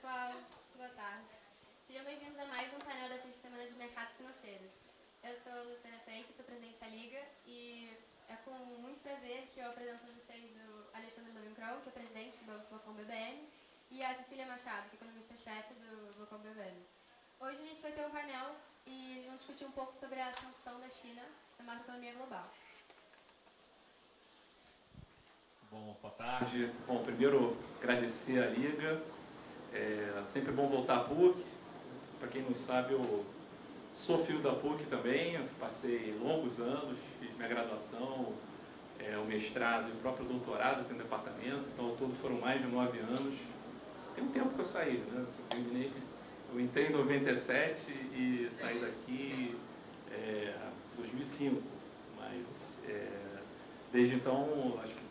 pessoal, boa tarde. Sejam bem-vindos a mais um painel da Sexta Semana de Mercado Financeiro. Eu sou Luciana Freitas, sou presidente da Liga, e é com muito prazer que eu apresento a vocês o Alexandre Lovenkron, que é presidente do Banco Bocom BBM, e a Cecília Machado, que é economista-chefe do Bocom BBM. Hoje a gente vai ter um painel e vamos discutir um pouco sobre a ascensão da China na macroeconomia global. Bom, boa tarde. Bom, primeiro agradecer a Liga. É sempre bom voltar à PUC. Para quem não sabe, eu sou filho da PUC também. Eu passei longos anos, fiz minha graduação, o mestrado e o próprio doutorado aqui no departamento. Então, ao todo foram mais de 9 anos. Tem um tempo que eu saí, né? Eu entrei em 97 e saí daqui em 2005. Mas desde então, acho que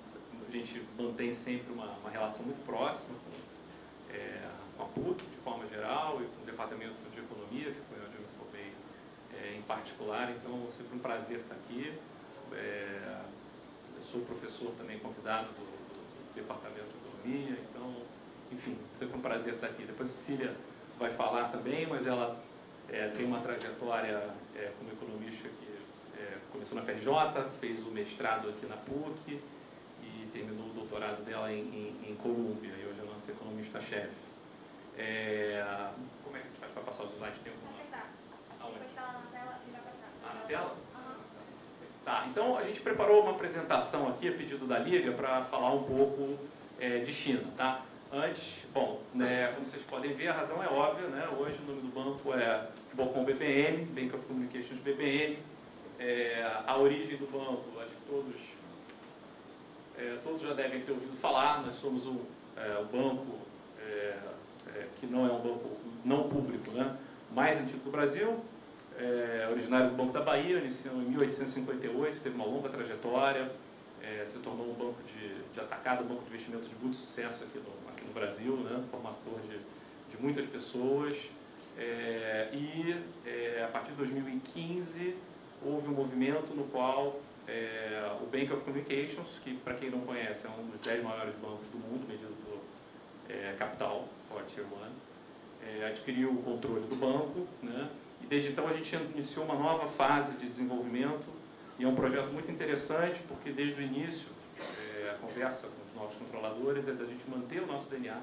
a gente mantém sempre uma relação muito próxima com a PUC, de forma geral, e com o Departamento de Economia, que foi onde eu me formei em particular. Então, é sempre um prazer estar aqui. Eu sou professor também convidado do Departamento de Economia, então, enfim, sempre um prazer estar aqui. Depois a Cecília vai falar também, mas ela tem uma trajetória como economista que começou na FRJ, fez o mestrado aqui na PUC, e terminou o doutorado dela em Colômbia, e hoje ela é economista-chefe. Como é que a gente faz para passar os slides? Tem alguma... Depois está lá na tela e vai passar. Na tela? Tá, então a gente preparou uma apresentação aqui, a pedido da Liga, para falar um pouco de China, tá? Antes, bom, né, como vocês podem ver, a razão é óbvia, né? Hoje o nome do banco é Bocom BBM, Bank of Communications BBM. A origem do banco, acho que todos já devem ter ouvido falar. Nós somos o banco que não é um banco não público, né, mais antigo do Brasil, originário do Banco da Bahia, iniciou em 1858, teve uma longa trajetória, se tornou um banco de atacado, um banco de investimento de muito sucesso aqui no Brasil, né, formador de muitas pessoas, a partir de 2015 houve um movimento no qual o Bank of Communications, que para quem não conhece é um dos 10 maiores bancos do mundo, medido por capital, ou Tier 1, adquiriu o controle do banco, né? E desde então a gente iniciou uma nova fase de desenvolvimento, e é um projeto muito interessante, porque desde o início a conversa com os novos controladores é da gente manter o nosso DNA,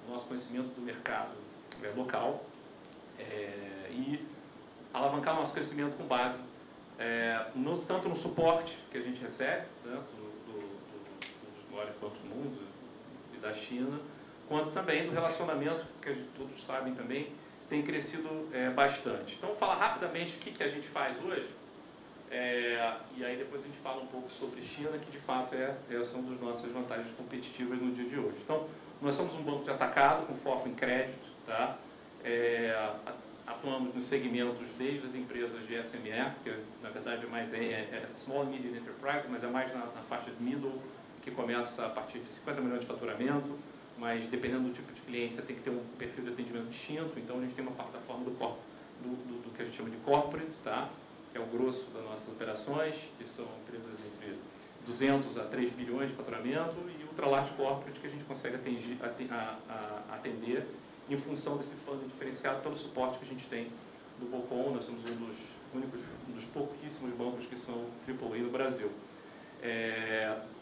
o nosso conhecimento do mercado local, e alavancar o nosso crescimento com base tanto no suporte que a gente recebe, né, dos maiores bancos do mundo e da China, quanto também do relacionamento, que todos sabem também, tem crescido bastante. Então, vou falar rapidamente o que a gente faz hoje, e aí depois a gente fala um pouco sobre China, que de fato essa é uma das nossas vantagens competitivas no dia de hoje. Então, nós somos um banco de atacado, com foco em crédito, tá? Atuamos nos segmentos desde as empresas de SME, que na verdade é Small and Medium Enterprise, mas é mais na faixa de middle, que começa a partir de 50 milhões de faturamento, mas dependendo do tipo de cliente você tem que ter um perfil de atendimento distinto. Então a gente tem uma plataforma do que a gente chama de corporate, tá? Que é o grosso das nossas operações, que são empresas entre 200 a 3 bilhões de faturamento, e ultra large corporate, que a gente consegue atender em função desse fundo diferenciado pelo suporte que a gente tem do Bocom. Nós somos um dos pouquíssimos bancos que são AAA no Brasil.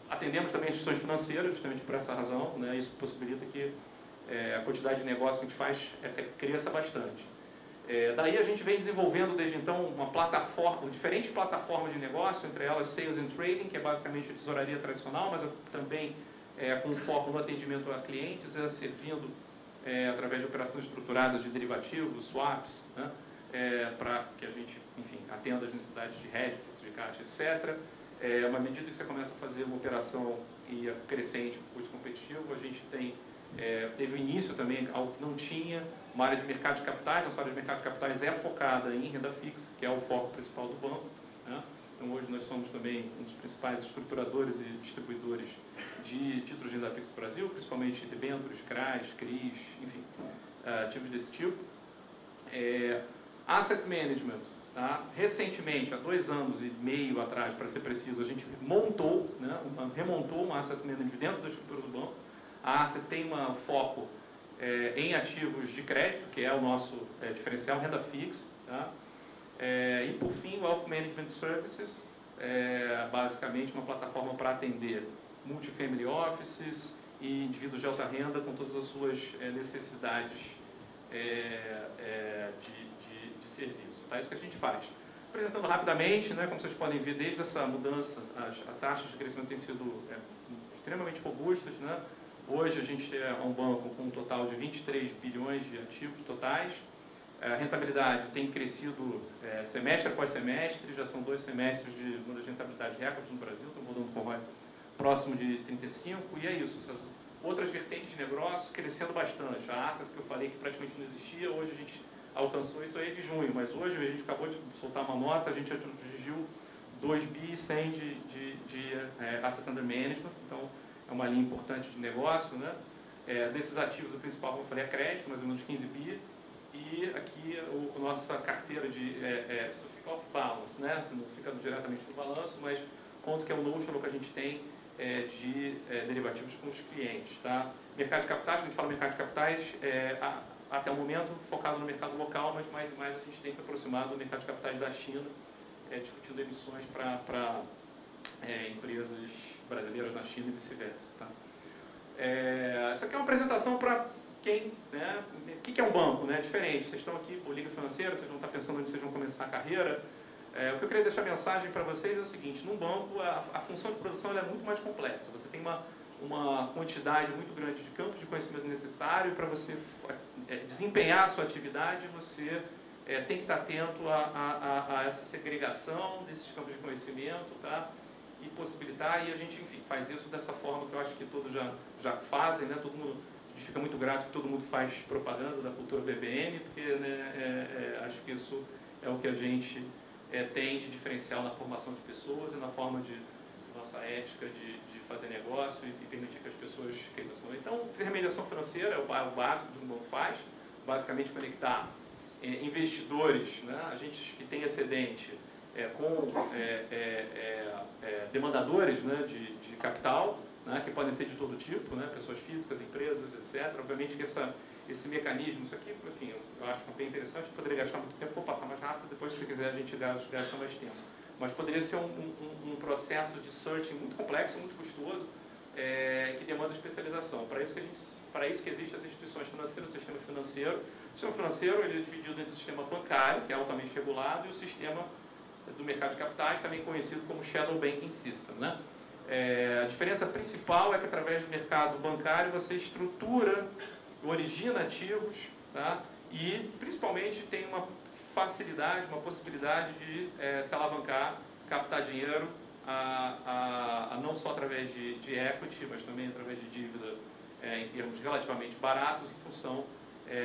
Atendemos também instituições financeiras, justamente por essa razão, né? Isso possibilita que a quantidade de negócio que a gente faz cresça bastante. Daí a gente vem desenvolvendo desde então diferentes plataformas de negócio, entre elas Sales and Trading, que é basicamente a tesouraria tradicional, mas também com foco no atendimento a clientes, servindo através de operações estruturadas de derivativos, swaps, né, para que a gente, enfim, atenda as necessidades de hedge, fluxo de caixa, etc. Uma medida que você começa a fazer uma operação e crescente, custo competitivo, a gente teve o início também, algo que não tinha, uma área de mercado de capitais. Nossa área de mercado de capitais é focada em renda fixa, que é o foco principal do banco, né? Então hoje nós somos também um dos principais estruturadores e distribuidores de títulos de renda fixa do Brasil, principalmente debêntures, CRAs, CRIs, enfim, ativos desse tipo. Asset Management, tá? Recentemente, há 2 anos e meio atrás, para ser preciso, a gente remontou uma Asset Management dentro da estrutura do banco. A Asset tem um foco em ativos de crédito, que é o nosso diferencial, renda fixa. Tá? E, por fim, Wealth Management Services, basicamente uma plataforma para atender multifamily offices e indivíduos de alta renda com todas as suas necessidades de serviço. Tá? Isso que a gente faz. Apresentando rapidamente, né, como vocês podem ver, desde essa mudança, as taxas de crescimento têm sido extremamente robustas. Né? Hoje a gente é um banco com um total de 23 bilhões de ativos totais. A rentabilidade tem crescido semestre após semestre, já são 2 semestres de uma das rentabilidades recordes no Brasil, estamos rodando com ROI próximo de 35, e é isso, essas outras vertentes de negócio crescendo bastante. A asset que eu falei que praticamente não existia, hoje a gente alcançou isso aí de junho, mas hoje a gente acabou de soltar uma nota, a gente atingiu 2 bi 100 de asset under management, então é uma linha importante de negócio, né? Desses ativos, o principal, como eu falei, é crédito, mais ou menos 15 bi, e aqui a nossa carteira isso fica off-balance, né? Isso não fica diretamente no balanço, mas quanto que é o notional que a gente tem de derivativos com os clientes. Tá? Mercado de capitais, quando a gente fala mercado de capitais, até o momento focado no mercado local, mas mais e mais a gente tem se aproximado do mercado de capitais da China, discutindo emissões para empresas brasileiras na China e vice-versa. Tá? Essa aqui é uma apresentação para quem, né? O que é um banco? Né? Diferente, vocês estão aqui por liga financeira, vocês vão estar pensando onde vocês vão começar a carreira. O que eu queria deixar a mensagem para vocês é o seguinte: num banco a função de produção é muito mais complexa. Você tem uma quantidade muito grande de campos de conhecimento necessário para você desempenhar a sua atividade. Você tem que estar atento a essa segregação desses campos de conhecimento, tá? E possibilitar, e a gente, enfim, faz isso dessa forma que eu acho que todos já fazem, né? Todo mundo, a gente fica muito grato que todo mundo faz propaganda da cultura BBM, porque né, acho que isso é o que a gente tem de diferencial na formação de pessoas e na forma de nossa ética de fazer negócio e permitir que as pessoas cresçam. Então, intermediação financeira é o básico que um banco faz, basicamente conectar investidores, né, a gente que tem excedente, com demandadores, né, de capital, né, que podem ser de todo tipo, né, pessoas físicas, empresas, etc. Obviamente que esse mecanismo, isso aqui, enfim, eu acho bem interessante, poderia gastar muito tempo, vou passar mais rápido, depois se quiser a gente gasta mais tempo. Mas poderia ser um processo de searching muito complexo, muito custoso, que demanda especialização. Para isso que existem as instituições financeiras, o sistema financeiro. O sistema financeiro ele é dividido entre o sistema bancário, que é altamente regulado, e o sistema do mercado de capitais, também conhecido como Shadow Banking System. Né? A diferença principal é que através do mercado bancário você estrutura, origina ativos, tá? E principalmente tem uma facilidade, uma possibilidade de se alavancar, captar dinheiro, não só através de equity, mas também através de dívida em termos relativamente baratos, em função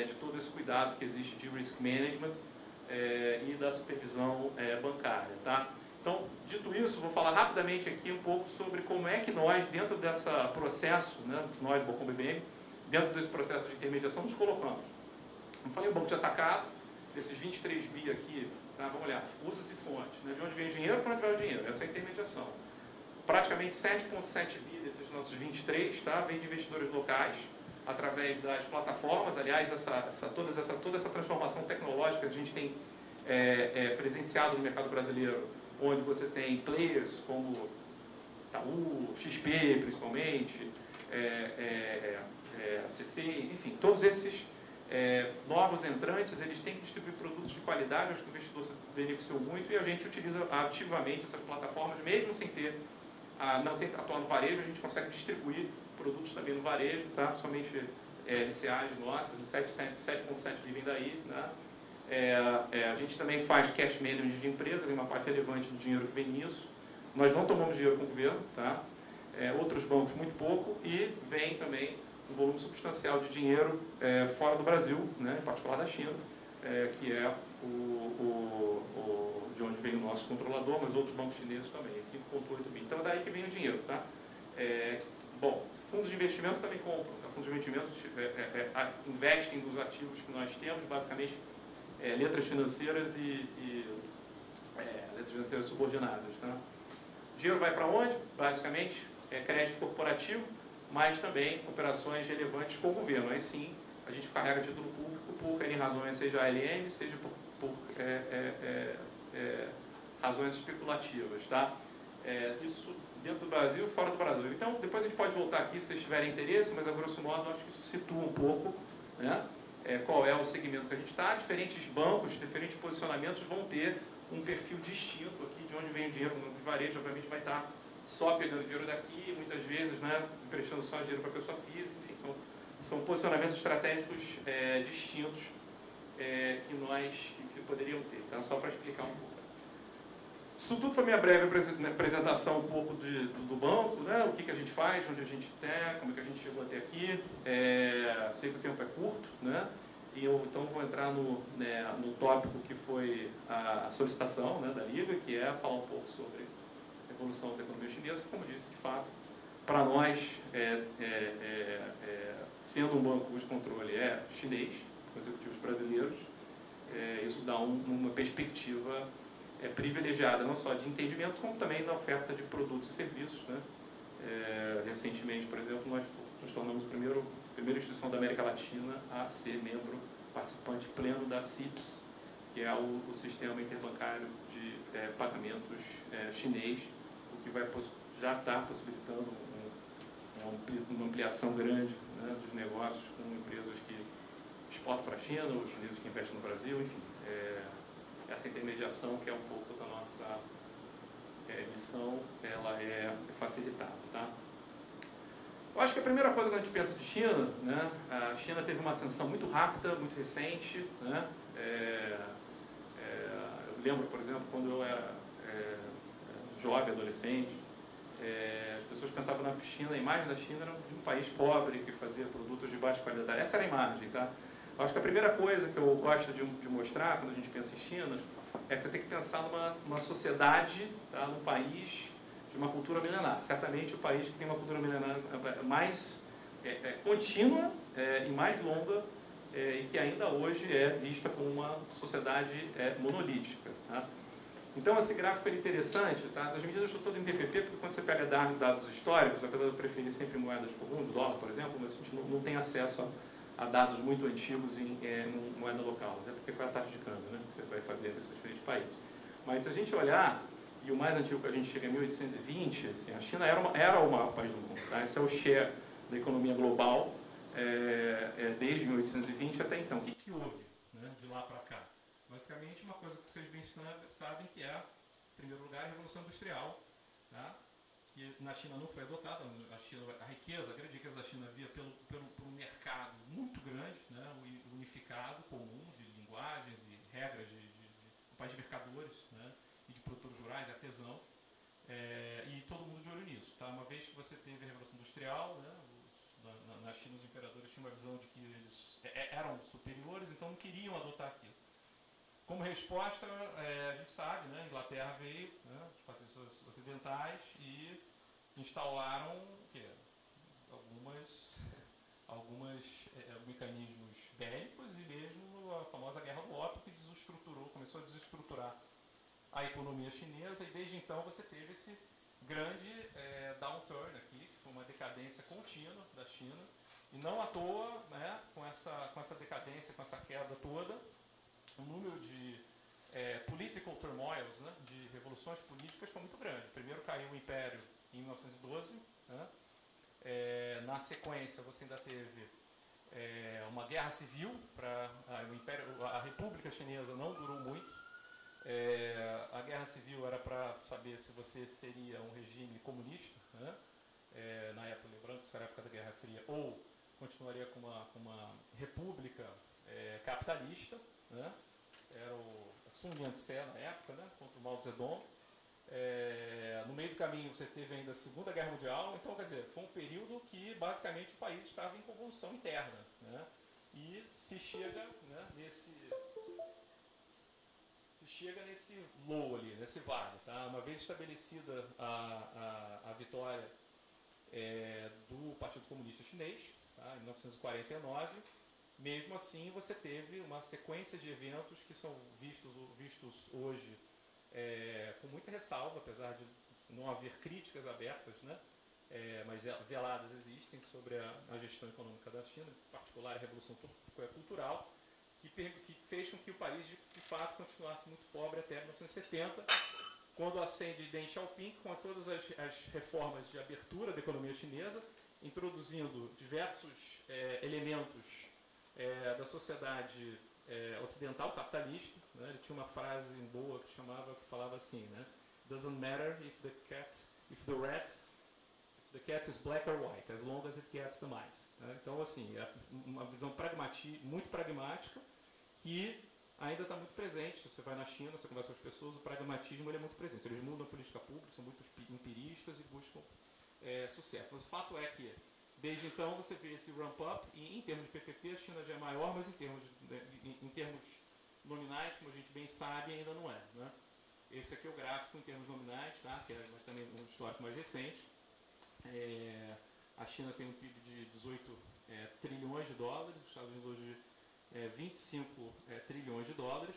de todo esse cuidado que existe de risk management e da supervisão bancária. Tá? Então, dito isso, vou falar rapidamente aqui um pouco sobre como é que nós, dentro desse processo, né, nós, Bocom BBM, dentro desse processo de intermediação, nos colocamos. Como falei, o banco de atacado, desses 23 bi aqui, tá, vamos olhar, usos e fontes, né, de onde vem o dinheiro, para onde vai o dinheiro, essa é a intermediação. Praticamente 7,7 bi desses nossos 23, tá, vem de investidores locais, através das plataformas. Aliás, toda essa transformação tecnológica que a gente tem presenciado no mercado brasileiro, onde você tem players como Itaú, XP principalmente, CC, enfim, todos esses novos entrantes, eles têm que distribuir produtos de qualidade, acho que o investidor se beneficiou muito, e a gente utiliza ativamente essas plataformas, mesmo sem não ter atuar no varejo, a gente consegue distribuir produtos também no varejo, tá? Principalmente LCAs nossas, 7,7 bi daí, né? A gente também faz cash management de empresa, tem uma parte relevante do dinheiro que vem nisso. Nós não tomamos dinheiro com o governo, tá? Outros bancos muito pouco, e vem também um volume substancial de dinheiro fora do Brasil, né? Em particular da China, que é de onde vem o nosso controlador, mas outros bancos chineses também, 5,8 bi. Então é daí que vem o dinheiro, tá? Bom, fundos de investimento também compram, tá? Fundos de investimento investem nos ativos que nós temos, basicamente letras financeiras letras financeiras subordinadas, tá? O dinheiro vai para onde? Basicamente crédito corporativo, mas também operações relevantes com o governo. Aí sim, a gente carrega título público por N razões, seja ALM, seja por razões especulativas, tá? Isso dentro do Brasil e fora do Brasil. Então, depois a gente pode voltar aqui se vocês tiverem interesse, mas a grosso modo acho que isso situa um pouco, né, qual é o segmento que a gente está. Diferentes bancos, diferentes posicionamentos vão ter um perfil distinto aqui de onde vem o dinheiro. O varejo, obviamente, vai estar só pegando dinheiro daqui, muitas vezes, né, emprestando só dinheiro para a pessoa física, enfim, são posicionamentos estratégicos distintos que se poderiam ter, tá? Só para explicar um pouco. Isso tudo foi minha breve apresentação um pouco do banco, né? O que a gente faz, onde a gente está, como é que a gente chegou até aqui. Sei que o tempo é curto, né? E eu então vou entrar no tópico que foi a solicitação, né, da Liga, que é falar um pouco sobre a evolução da economia chinesa, que, como disse, de fato, para nós, sendo um banco cujo controle é chinês, com executivos brasileiros, isso dá uma perspectiva privilegiada, não só de entendimento, como também da oferta de produtos e serviços, né? Recentemente, por exemplo, nós nos tornamos a primeira instituição da América Latina a ser membro participante pleno da CIPS, que é o sistema interbancário de pagamentos chinês, o que já está possibilitando uma ampliação grande, né, dos negócios com empresas que exportam para a China, os chineses que investem no Brasil, enfim. Essa intermediação, que é um pouco da nossa missão, ela é facilitada, tá? Eu acho que a primeira coisa que a gente pensa de China, né, a China teve uma ascensão muito rápida, muito recente, né? Eu lembro, por exemplo, quando eu era jovem, adolescente, as pessoas pensavam na China, a imagem da China era de um país pobre que fazia produtos de baixa qualidade. Essa era a imagem, tá? Eu acho que a primeira coisa que eu gosto de mostrar quando a gente pensa em China é que você tem que pensar numa sociedade, tá, num país de uma cultura milenar. Certamente o país que tem uma cultura milenar mais contínua e mais longa e que ainda hoje é vista como uma sociedade monolítica. Tá? Então esse gráfico é interessante, tá? As medidas eu estou todo em PPP, porque quando você pega dados históricos, apesar de eu preferir sempre moedas comuns, dólar, por exemplo, mas a gente não tem acesso a dados muito antigos em moeda local, né? Porque qual é a taxa de câmbio, né, que você vai fazer entre esses diferentes países. Mas se a gente olhar, e o mais antigo que a gente chega em 1820, assim, a China era o maior país do mundo. Tá? Esse é o share da economia global desde 1820 até então. O que houve, né, de lá para cá? Basicamente, uma coisa que vocês bem sabem, que é, em primeiro lugar, a Revolução Industrial, tá? Que na China não foi adotada. A riqueza, a grande riqueza da China via por um mercado muito grande, né, unificado, comum, de linguagens e regras um país de mercadores, né, e de produtores rurais e artesãos, e todo mundo de olho nisso. Tá? Uma vez que você teve a Revolução Industrial, né, na China os imperadores tinham uma visão de que eles eram superiores, então não queriam adotar aquilo. Como resposta, a gente sabe, né, a Inglaterra veio, né, os patrícios ocidentais, e instauraram alguns mecanismos bélicos e mesmo a famosa Guerra do Ópio, que começou a desestruturar a economia chinesa, e desde então você teve esse grande downturn aqui, que foi uma decadência contínua da China, e não à toa, né, com essa decadência, com essa queda toda, o número de political turmoils, né, de revoluções políticas foi muito grande. Primeiro caiu o Império em 1912, né? Na sequência você ainda teve uma guerra civil, a República Chinesa não durou muito. A guerra civil era para saber se você seria um regime comunista, né? Na época, lembrando que isso era a época da Guerra Fria, ou continuaria com uma república capitalista, né? Era a Sun Yat-sen na época, né? Contra o Mao Zedong. No meio do caminho você teve ainda a Segunda Guerra Mundial, então quer dizer, foi um período que basicamente o país estava em convulsão interna, né? E se chega, né, nesse low ali, nesse vale, tá? Uma vez estabelecida a vitória do Partido Comunista Chinês, tá, em 1949, mesmo assim você teve uma sequência de eventos que são vistos hoje com muita ressalva, apesar de não haver críticas abertas, né, mas veladas existem sobre a gestão econômica da China, em particular a Revolução Cultural, que fez com que o país, de fato, continuasse muito pobre até 1970, quando ascende Deng Xiaoping com todas as reformas de abertura da economia chinesa, introduzindo diversos elementos da sociedade ocidental capitalista, né? Ele tinha uma frase boa que falava assim, né? Doesn't matter if the cat is black or white, as long as it gets the mice. Né? Então, assim, é uma visão muito pragmática que ainda está muito presente. Se você vai na China, você conversa com as pessoas, o pragmatismo ele é muito presente. Eles mudam a política pública, são muito empiristas e buscam sucesso. Mas o fato é que, desde então, você vê esse ramp-up, e em termos de PPP, a China já é maior, mas em termos nominais, como a gente bem sabe, ainda não é. Né? Esse aqui é o gráfico em termos nominais, tá? Mas também um histórico mais recente. A China tem um PIB de 18 trilhões de dólares, os Estados Unidos hoje 25 trilhões de dólares.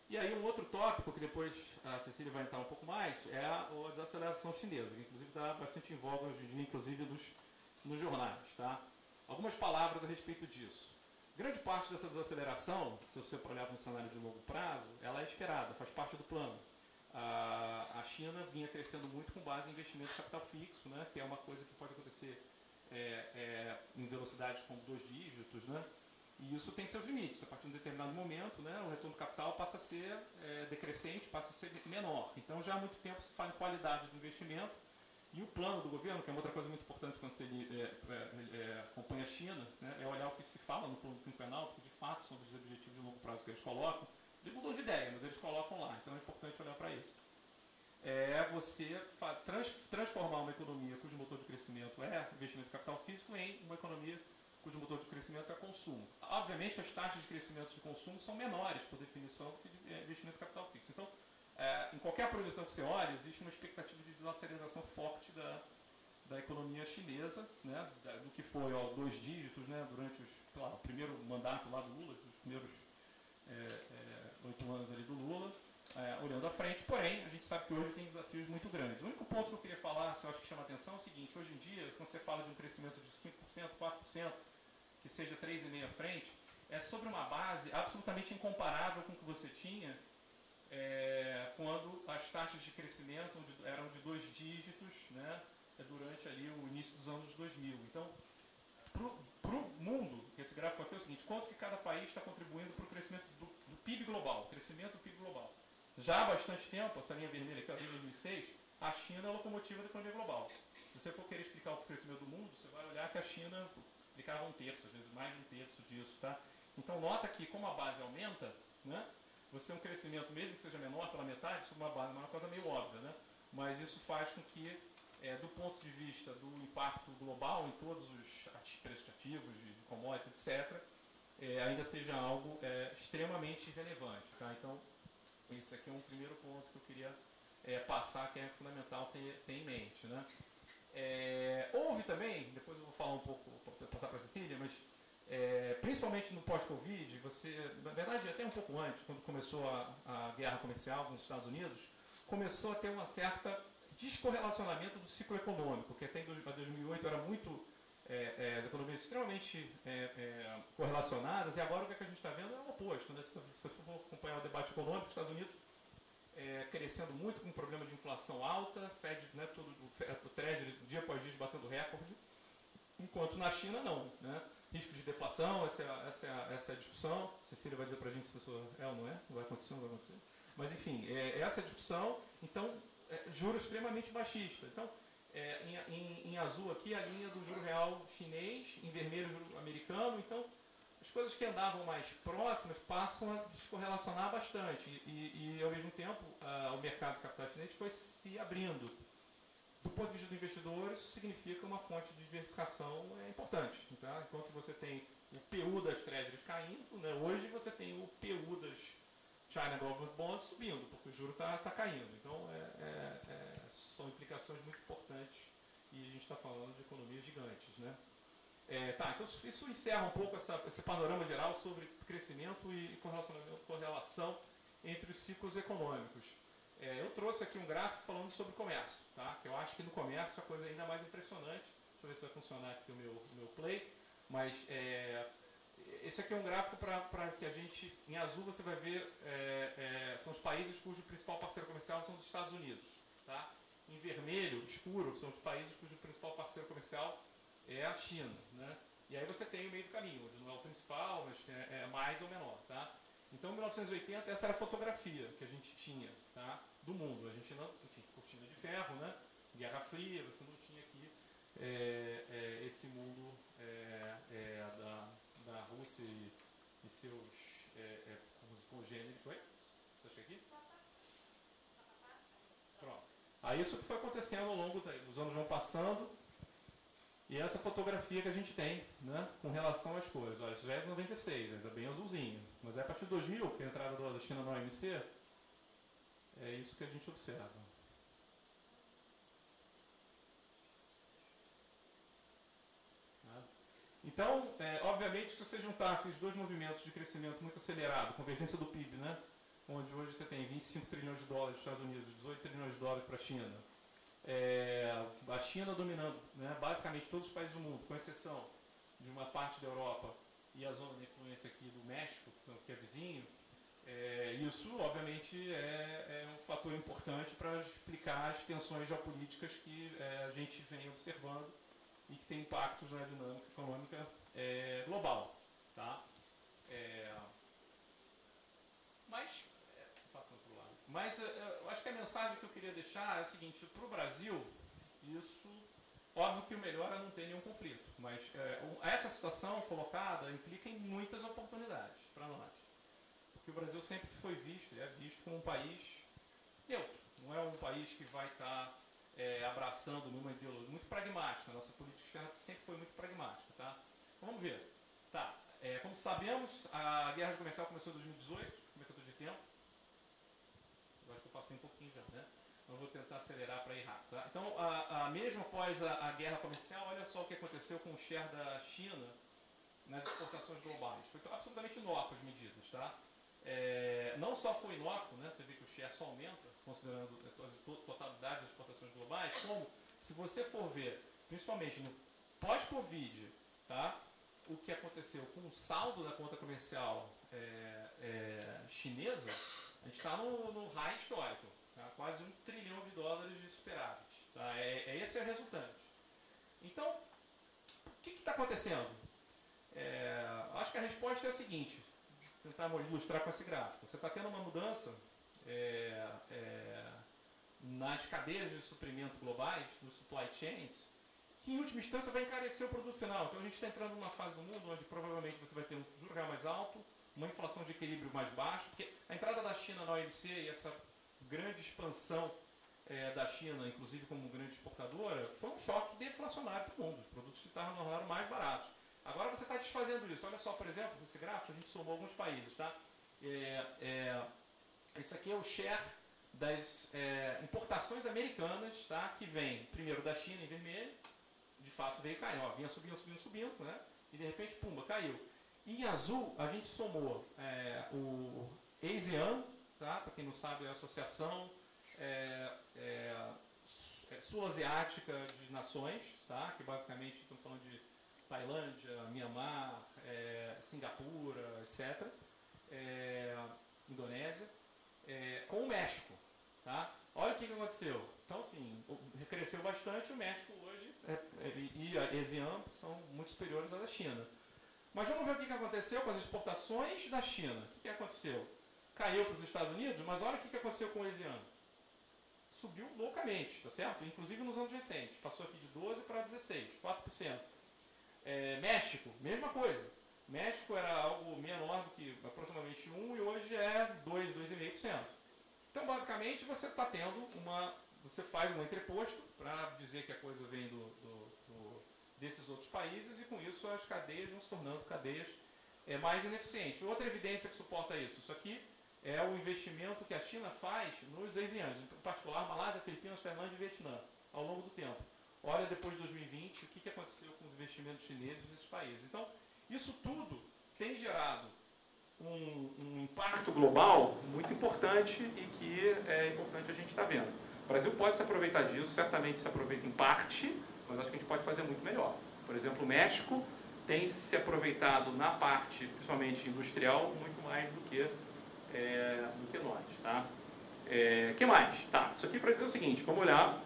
E aí um outro tópico, que depois a Cecília vai entrar um pouco mais, é a desaceleração chinesa, que inclusive está bastante em voga hoje em dia, inclusive nos jornais. Tá? Algumas palavras a respeito disso. Grande parte dessa desaceleração, se você olhar para um cenário de longo prazo, ela é esperada, faz parte do plano. A China vinha crescendo muito com base em investimento de capital fixo, né, que é uma coisa que pode acontecer em velocidades como 2 dígitos, né, e isso tem seus limites. A partir de um determinado momento, né, o retorno do capital passa a ser decrescente, passa a ser menor. Então, já há muito tempo se fala em qualidade do investimento, e o plano do governo, que é uma outra coisa muito importante quando você acompanha a China, né, é olhar o que se fala no plano quinquenal, porque de fato são os objetivos de longo prazo que eles colocam. Eles mudam de ideia, mas eles colocam lá, então é importante olhar para isso. Você transformar uma economia cujo motor de crescimento é investimento de capital físico em uma economia cujo motor de crescimento é consumo. Obviamente, as taxas de crescimento de consumo são menores, por definição, do que de investimento de capital fixo. Então, em qualquer projeção que você olhe, existe uma expectativa de desaceleração forte da economia chinesa, né, do que foi 2 dígitos, né, durante o primeiro mandato lá do Lula, os primeiros 8 anos ali do Lula, olhando à frente. Porém, a gente sabe que hoje tem desafios muito grandes. O único ponto que eu queria falar, que eu acho que chama atenção, é o seguinte: hoje em dia, quando você fala de um crescimento de 5%, 4%, que seja 3,5% à frente, é sobre uma base absolutamente incomparável com o que você tinha quando as taxas de crescimento eram de 2 dígitos, né, durante ali o início dos anos 2000. Então, para o mundo, esse gráfico aqui é o seguinte: quanto que cada país está contribuindo para o crescimento do PIB global, crescimento do PIB global. Já há bastante tempo, essa linha vermelha aqui, desde 2006, a China é a locomotiva da economia global. Se você for querer explicar o crescimento do mundo, você vai olhar que a China aplicava 1/3, às vezes mais de 1/3 disso. Tá? Então, nota que como a base aumenta, né, você é um crescimento, mesmo que seja menor pela metade, sobre uma base, é uma coisa meio óbvia, né? Mas isso faz com que, do ponto de vista do impacto global em todos os preços de ativos, de commodities, etc., ainda seja algo extremamente relevante. Tá? Então, esse aqui é um primeiro ponto que eu queria passar, que é fundamental ter em mente. Né? Houve também, depois eu vou falar um pouco, passar para a Cecília, mas principalmente no pós-Covid, na verdade até um pouco antes, quando começou a guerra comercial com os Estados Unidos, começou a ter uma certa descorrelacionamento do ciclo econômico, que até em 2008 era muito as economias extremamente correlacionadas, e agora o que a gente está vendo é o oposto. Né? Se você for acompanhar o debate econômico dos Estados Unidos, crescendo muito, com um problema de inflação alta, Fed, né, o Treasury dia após dia batendo recorde, enquanto na China não. Né? Risco de deflação, essa é a discussão. Cecília vai dizer para a gente se isso é ou não é, não vai acontecer, não vai acontecer. Mas enfim, essa é a discussão. Então, juros extremamente baixistas. Então, em azul aqui a linha do juro real chinês, em vermelho o juro americano. Então, as coisas que andavam mais próximas passam a descorrelacionar bastante. E ao mesmo tempo, o mercado de capital chinês foi se abrindo. Do ponto de vista do investidor, isso significa uma fonte de diversificação importante. Tá? Enquanto você tem o PU das Treasuries caindo, né, hoje você tem o PU das China Government Bonds subindo, porque o juro está caindo. Então, são implicações muito importantes e a gente está falando de economias gigantes. Né? Então isso encerra um pouco esse panorama geral sobre crescimento e correlação entre os ciclos econômicos. Eu trouxe aqui um gráfico falando sobre comércio, tá? Que eu acho que no comércio a coisa é ainda mais impressionante. Deixa eu ver se vai funcionar aqui o meu play. Mas esse aqui é um gráfico para que a gente, em azul você vai ver, são os países cujo principal parceiro comercial são os Estados Unidos. Tá? Em vermelho, escuro, são os países cujo principal parceiro comercial é a China. Né? E aí você tem o meio do caminho, onde não é o principal, mas é mais ou menor. Tá? Então, em 1980, essa era a fotografia que a gente tinha, tá? Do mundo. A gente não, enfim, cortina de ferro, né? Guerra Fria, você não tinha aqui esse mundo da Rússia e seus congêneres. Oi? Você acha aqui? Pronto. Aí isso foi acontecendo ao longo dos anos, vão passando. E essa fotografia que a gente tem, né, com relação às cores. Olha, isso já é de 96, ainda bem azulzinho. Mas é a partir de 2000, que é a entrada da China na OMC, é isso que a gente observa. Então, obviamente, se você juntar esses dois movimentos de crescimento muito acelerado, convergência do PIB, né, onde hoje você tem 25 trilhões de dólares dos Estados Unidos, 18 trilhões de dólares para a China, a China dominando, né, basicamente todos os países do mundo, com exceção de uma parte da Europa e a zona de influência aqui do México, que é vizinho, isso, obviamente, é um fator importante para explicar as tensões geopolíticas que a gente vem observando e que tem impactos na dinâmica econômica global. Tá? Passando para o lado. Mas eu acho que a mensagem que eu queria deixar é a seguinte: para o Brasil, isso, óbvio que o melhor é não ter nenhum conflito, mas essa situação colocada implica em muitas oportunidades para nós. Porque o Brasil sempre foi visto, e é visto como um país neutro, não é um país que vai estar abraçando nenhuma ideologia, muito pragmática. A nossa política externa sempre foi muito pragmática. Tá? Vamos ver. Tá. Como sabemos, a guerra comercial começou em 2018, como é que eu estou de tempo? Eu acho que eu passei um pouquinho já, né? Então vou tentar acelerar para ir rápido. Tá? Então, mesmo após a guerra comercial, olha só o que aconteceu com o share da China nas exportações globais. Foi absolutamente inócuo as medidas. Tá? Não só foi inócuo, né? Você vê que o share só aumenta, considerando a totalidade das exportações globais, como, se você for ver, principalmente no pós-Covid, tá? O que aconteceu com o saldo da conta comercial chinesa, a gente está no high histórico, tá? Quase $1 trilhão de superávit. Tá? Esse é o resultante. Então, o que está acontecendo? Acho que a resposta é a seguinte: tentar ilustrar com esse gráfico. Você está tendo uma mudança nas cadeias de suprimento globais, nos supply chains, que em última instância vai encarecer o produto final. Então a gente está entrando numa fase do mundo onde provavelmente você vai ter um juro real mais alto, uma inflação de equilíbrio mais baixo, porque a entrada da China na OMC e essa grande expansão da China, inclusive como grande exportadora, foi um choque deflacionário para o mundo. Os produtos se tornaram mais baratos. Agora você está desfazendo isso. Olha só, por exemplo, nesse gráfico a gente somou alguns países. Tá? Esse aqui é o share das importações americanas, tá? Que vem primeiro da China em vermelho, de fato veio caindo, vinha subindo, né? E de repente, pumba, caiu. E em azul a gente somou o ASEAN, tá? Para quem não sabe, é a Associação Sul-Asiática de Nações, tá? Que basicamente estamos falando de Tailândia, Mianmar, Singapura, etc. Indonésia, com o México. Tá? Olha o que aconteceu. Então, assim, cresceu bastante. O México hoje e a ASEAN são muito superiores à da China. Mas vamos ver o que aconteceu com as exportações da China. O que aconteceu? Caiu para os Estados Unidos, mas olha o que aconteceu com o ASEAN. Subiu loucamente, tá certo? Inclusive nos anos recentes. Passou aqui de 12% para 16%, 4%. México, mesma coisa. México era algo menor do que aproximadamente 1% e hoje é 2,5%. Então, basicamente, você está tendo você faz um entreposto para dizer que a coisa vem desses outros países e com isso as cadeias vão se tornando cadeias mais ineficientes. Outra evidência que suporta isso aqui é o investimento que a China faz nos ASEANs, em particular Malásia, Filipinas, Tailândia e Vietnã, ao longo do tempo. Olha, depois de 2020, o que aconteceu com os investimentos chineses nesses países. Então, isso tudo tem gerado um impacto global muito importante e que é importante a gente estar vendo. O Brasil pode se aproveitar disso, certamente se aproveita em parte, mas acho que a gente pode fazer muito melhor. Por exemplo, o México tem se aproveitado na parte, principalmente industrial, muito mais do que nós. Tá? Que mais? Tá, isso aqui para dizer o seguinte, vamos olhar,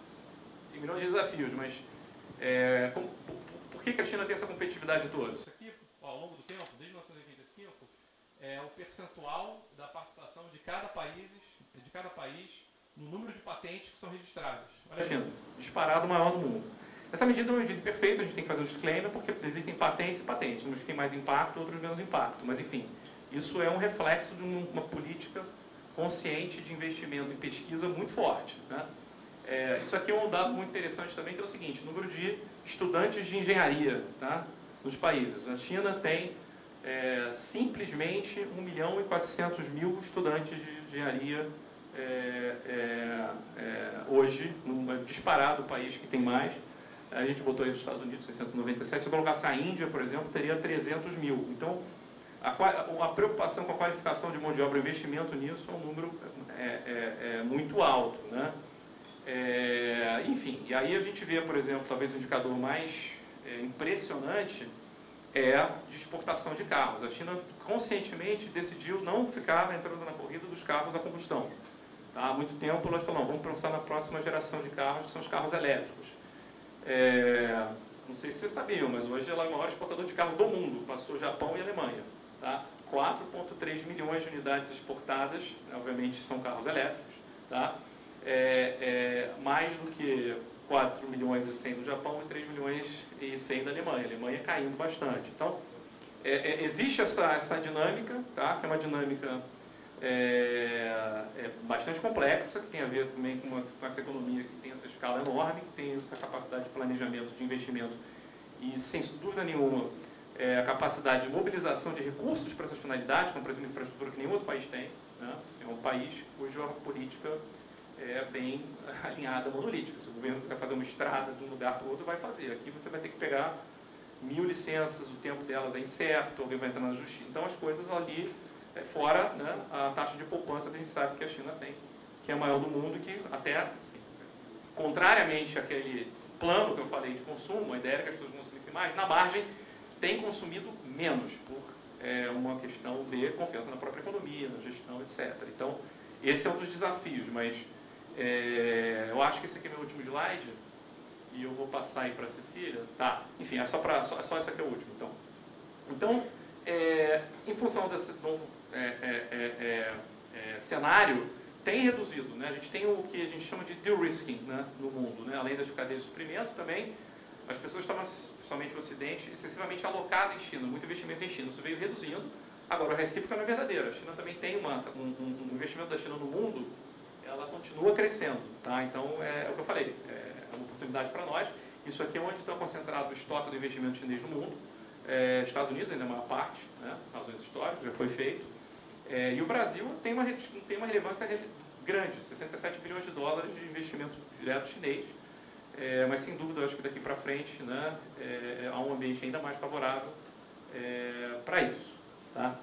tem milhões de desafios, mas por que a China tem essa competitividade toda? Isso aqui, ao longo do tempo, desde 1985, é o percentual da participação de cada país no número de patentes que são registradas. Olha a China, disparado maior do mundo. Essa medida é uma medida perfeita, a gente tem que fazer um disclaimer, porque existem patentes e patentes. Uns têm mais impacto, outros menos impacto. Mas, enfim, isso é um reflexo de uma política consciente de investimento em pesquisa muito forte. Né? Isso aqui é um dado muito interessante também, que é o seguinte, o número de estudantes de engenharia, tá? Nos países. A China tem simplesmente 1.400.000 estudantes de engenharia hoje, disparado o país que tem mais. A gente botou aí os Estados Unidos, 697. Se eu colocasse a Índia, por exemplo, teria 300.000. Então, a preocupação com a qualificação de mão de obra, o investimento nisso é um número muito alto. Né? Enfim, e aí a gente vê, por exemplo, talvez o indicador mais impressionante é de exportação de carros. A China conscientemente decidiu não ficar entrando na corrida dos carros a combustão. Tá? Há muito tempo nós falamos, vamos pensar na próxima geração de carros, que são os carros elétricos. Não sei se vocês sabiam, mas hoje ela é o maior exportador de carro do mundo, passou Japão e Alemanha. Tá? 4,3 milhões de unidades exportadas, obviamente são carros elétricos, tá? Mais do que 4 milhões e 100 do Japão e 3 milhões e 100 da Alemanha. A Alemanha caindo bastante. Então, existe essa dinâmica, tá? Que é uma dinâmica bastante complexa, que tem a ver também com essa economia que tem essa escala enorme, que tem essa capacidade de planejamento, de investimento e, sem dúvida nenhuma, a capacidade de mobilização de recursos para essas finalidades, como, por exemplo, infraestrutura que nenhum outro país tem. Né? É um país cuja política é bem alinhada, monolítica. Se o governo quiser fazer uma estrada de um lugar para o outro, vai fazer. Aqui você vai ter que pegar 1000 licenças, o tempo delas é incerto, alguém vai entrar na justiça. Então, as coisas ali, fora, né, a taxa de poupança que a gente sabe que a China tem, que é a maior do mundo, que até, assim, contrariamente àquele plano que eu falei de consumo, a ideia era que as pessoas consumissem mais, na margem tem consumido menos, por uma questão de confiança na própria economia, na gestão, etc. Então, esse é um dos desafios, mas eu acho que esse aqui é meu último slide, e eu vou passar aí para a Cecília. Tá, enfim, só esse aqui é o último, então. Em função desse novo cenário, tem reduzido. Né? A gente tem o que a gente chama de de-risking, né, no mundo. Né? Além das cadeias de suprimento, também as pessoas estavam, principalmente o Ocidente, excessivamente alocado em China, muito investimento em China. Isso veio reduzindo. Agora, a recíproca não é verdadeira. A China também tem um investimento da China no mundo, ela continua crescendo. Tá? Então, é o que eu falei, é uma oportunidade para nós. Isso aqui é onde está concentrado o estoque do investimento chinês no mundo. Estados Unidos ainda é a maior parte, né, razões históricas, já foi feito. E o Brasil tem uma relevância grande, 67 bilhões de dólares de investimento direto chinês. Mas, sem dúvida, eu acho que daqui para frente, né, há um ambiente ainda mais favorável para isso. Tá?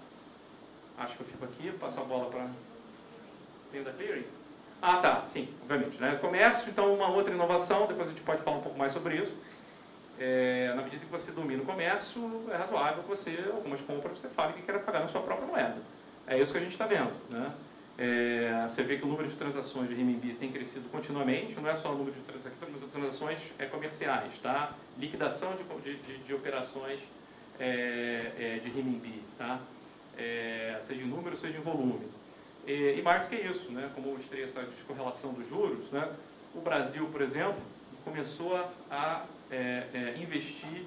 Acho que eu fico aqui, passo a bola para... Tem o da clearing? Ah, tá, sim, obviamente. Né? Comércio, então, uma outra inovação, depois a gente pode falar um pouco mais sobre isso. Na medida que você domina o comércio, é razoável que você, algumas compras, você fale que quer pagar na sua própria moeda. É isso que a gente está vendo. Né? Você vê que o número de transações de renminbi tem crescido continuamente, não é só o número de transações comerciais, tá? Liquidação de operações de renminbi, tá? Seja em número, seja em volume. E mais do que isso, né? Como eu mostrei essa descorrelação dos juros, né? O Brasil, por exemplo, começou a investir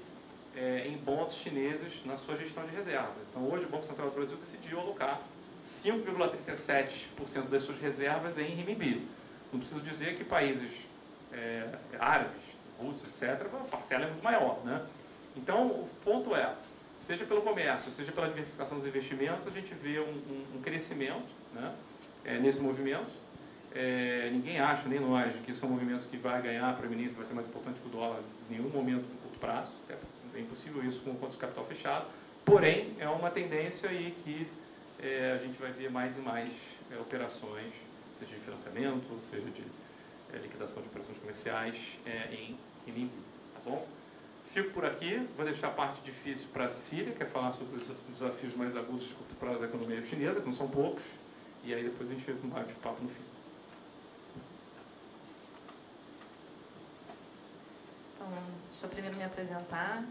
em bons chineses na sua gestão de reservas. Então, hoje o Banco Central do Brasil decidiu alocar 5,37% das suas reservas em renminbi. Não preciso dizer que países árabes, russos, etc., a parcela é muito maior. Né? Então, o ponto é, seja pelo comércio, seja pela diversificação dos investimentos, a gente vê um crescimento, né, nesse movimento. Ninguém acha, nem nós, que isso é um movimento que vai ganhar proeminência, vai ser mais importante que o dólar em nenhum momento no curto prazo. É impossível isso com o conta de capital fechado. Porém, é uma tendência aí que a gente vai ver mais e mais operações, seja de financiamento, seja de liquidação de operações comerciais em renminbi, tá bom? Fico por aqui, vou deixar a parte difícil para a Cecília, que é falar sobre os desafios mais agudos de curto prazo da economia chinesa, que não são poucos, e aí depois a gente fica com um bate-papo no fim. Então, deixa eu primeiro me apresentar.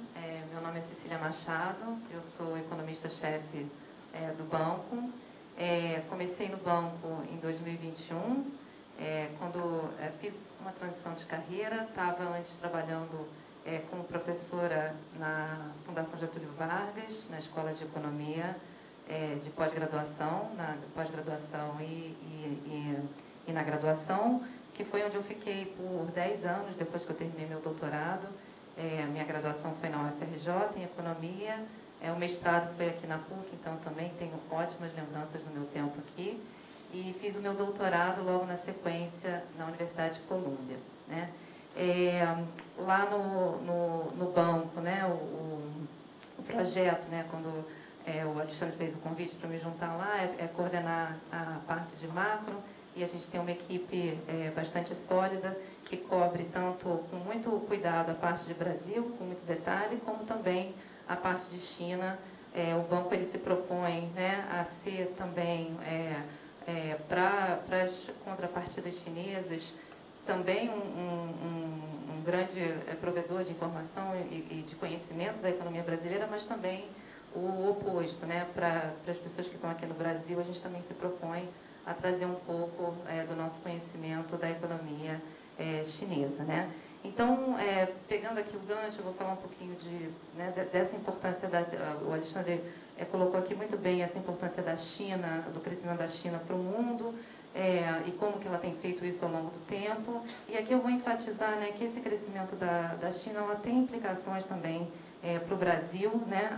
Meu nome é Cecília Machado, eu sou economista-chefe do banco. Comecei no banco em 2021, quando fiz uma transição de carreira, estava antes trabalhando como professora na Fundação Getúlio Vargas, na Escola de Economia de pós-graduação, na pós-graduação e na graduação, que foi onde eu fiquei por 10 anos, depois que eu terminei meu doutorado. Minha graduação foi na UFRJ, em Economia. O mestrado foi aqui na PUC, então também tenho ótimas lembranças do meu tempo aqui. E fiz o meu doutorado logo na sequência na Universidade de Colômbia, né? Lá no banco, né, o projeto, né, quando o Alexandre fez o convite para me juntar lá, é coordenar a parte de macro, e a gente tem uma equipe bastante sólida, que cobre tanto com muito cuidado a parte de Brasil, com muito detalhe, como também a parte de China. O banco ele se propõe, né, a ser também, para as contrapartidas chinesas, também um grande provedor de informação e de conhecimento da economia brasileira, mas também o oposto, né? Para as pessoas que estão aqui no Brasil, a gente também se propõe a trazer um pouco do nosso conhecimento da economia chinesa, né? Então, pegando aqui o gancho, eu vou falar um pouquinho dessa importância, o Alexandre colocou aqui muito bem essa importância da China, do crescimento da China para o mundo, e como que ela tem feito isso ao longo do tempo. E aqui eu vou enfatizar, né, que esse crescimento da China ela tem implicações também para o Brasil, né?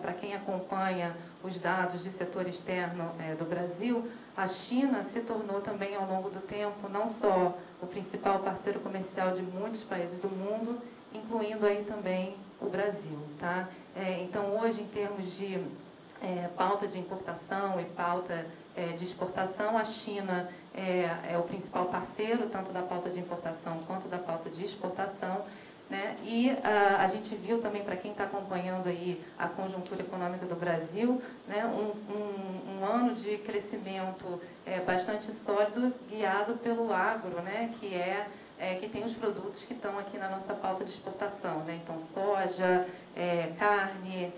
Para quem acompanha os dados de setor externo do Brasil, a China se tornou também ao longo do tempo não só o principal parceiro comercial de muitos países do mundo, incluindo aí também o Brasil, tá? Então hoje, em termos de pauta de importação e pauta de exportação, a China é o principal parceiro, tanto da pauta de importação quanto da pauta de exportação, né? E a gente viu também, para quem está acompanhando aí a conjuntura econômica do Brasil, né, um ano de crescimento bastante sólido, guiado pelo agro, né, que tem os produtos que estão aqui na nossa pauta de exportação, né? Então, soja, carne,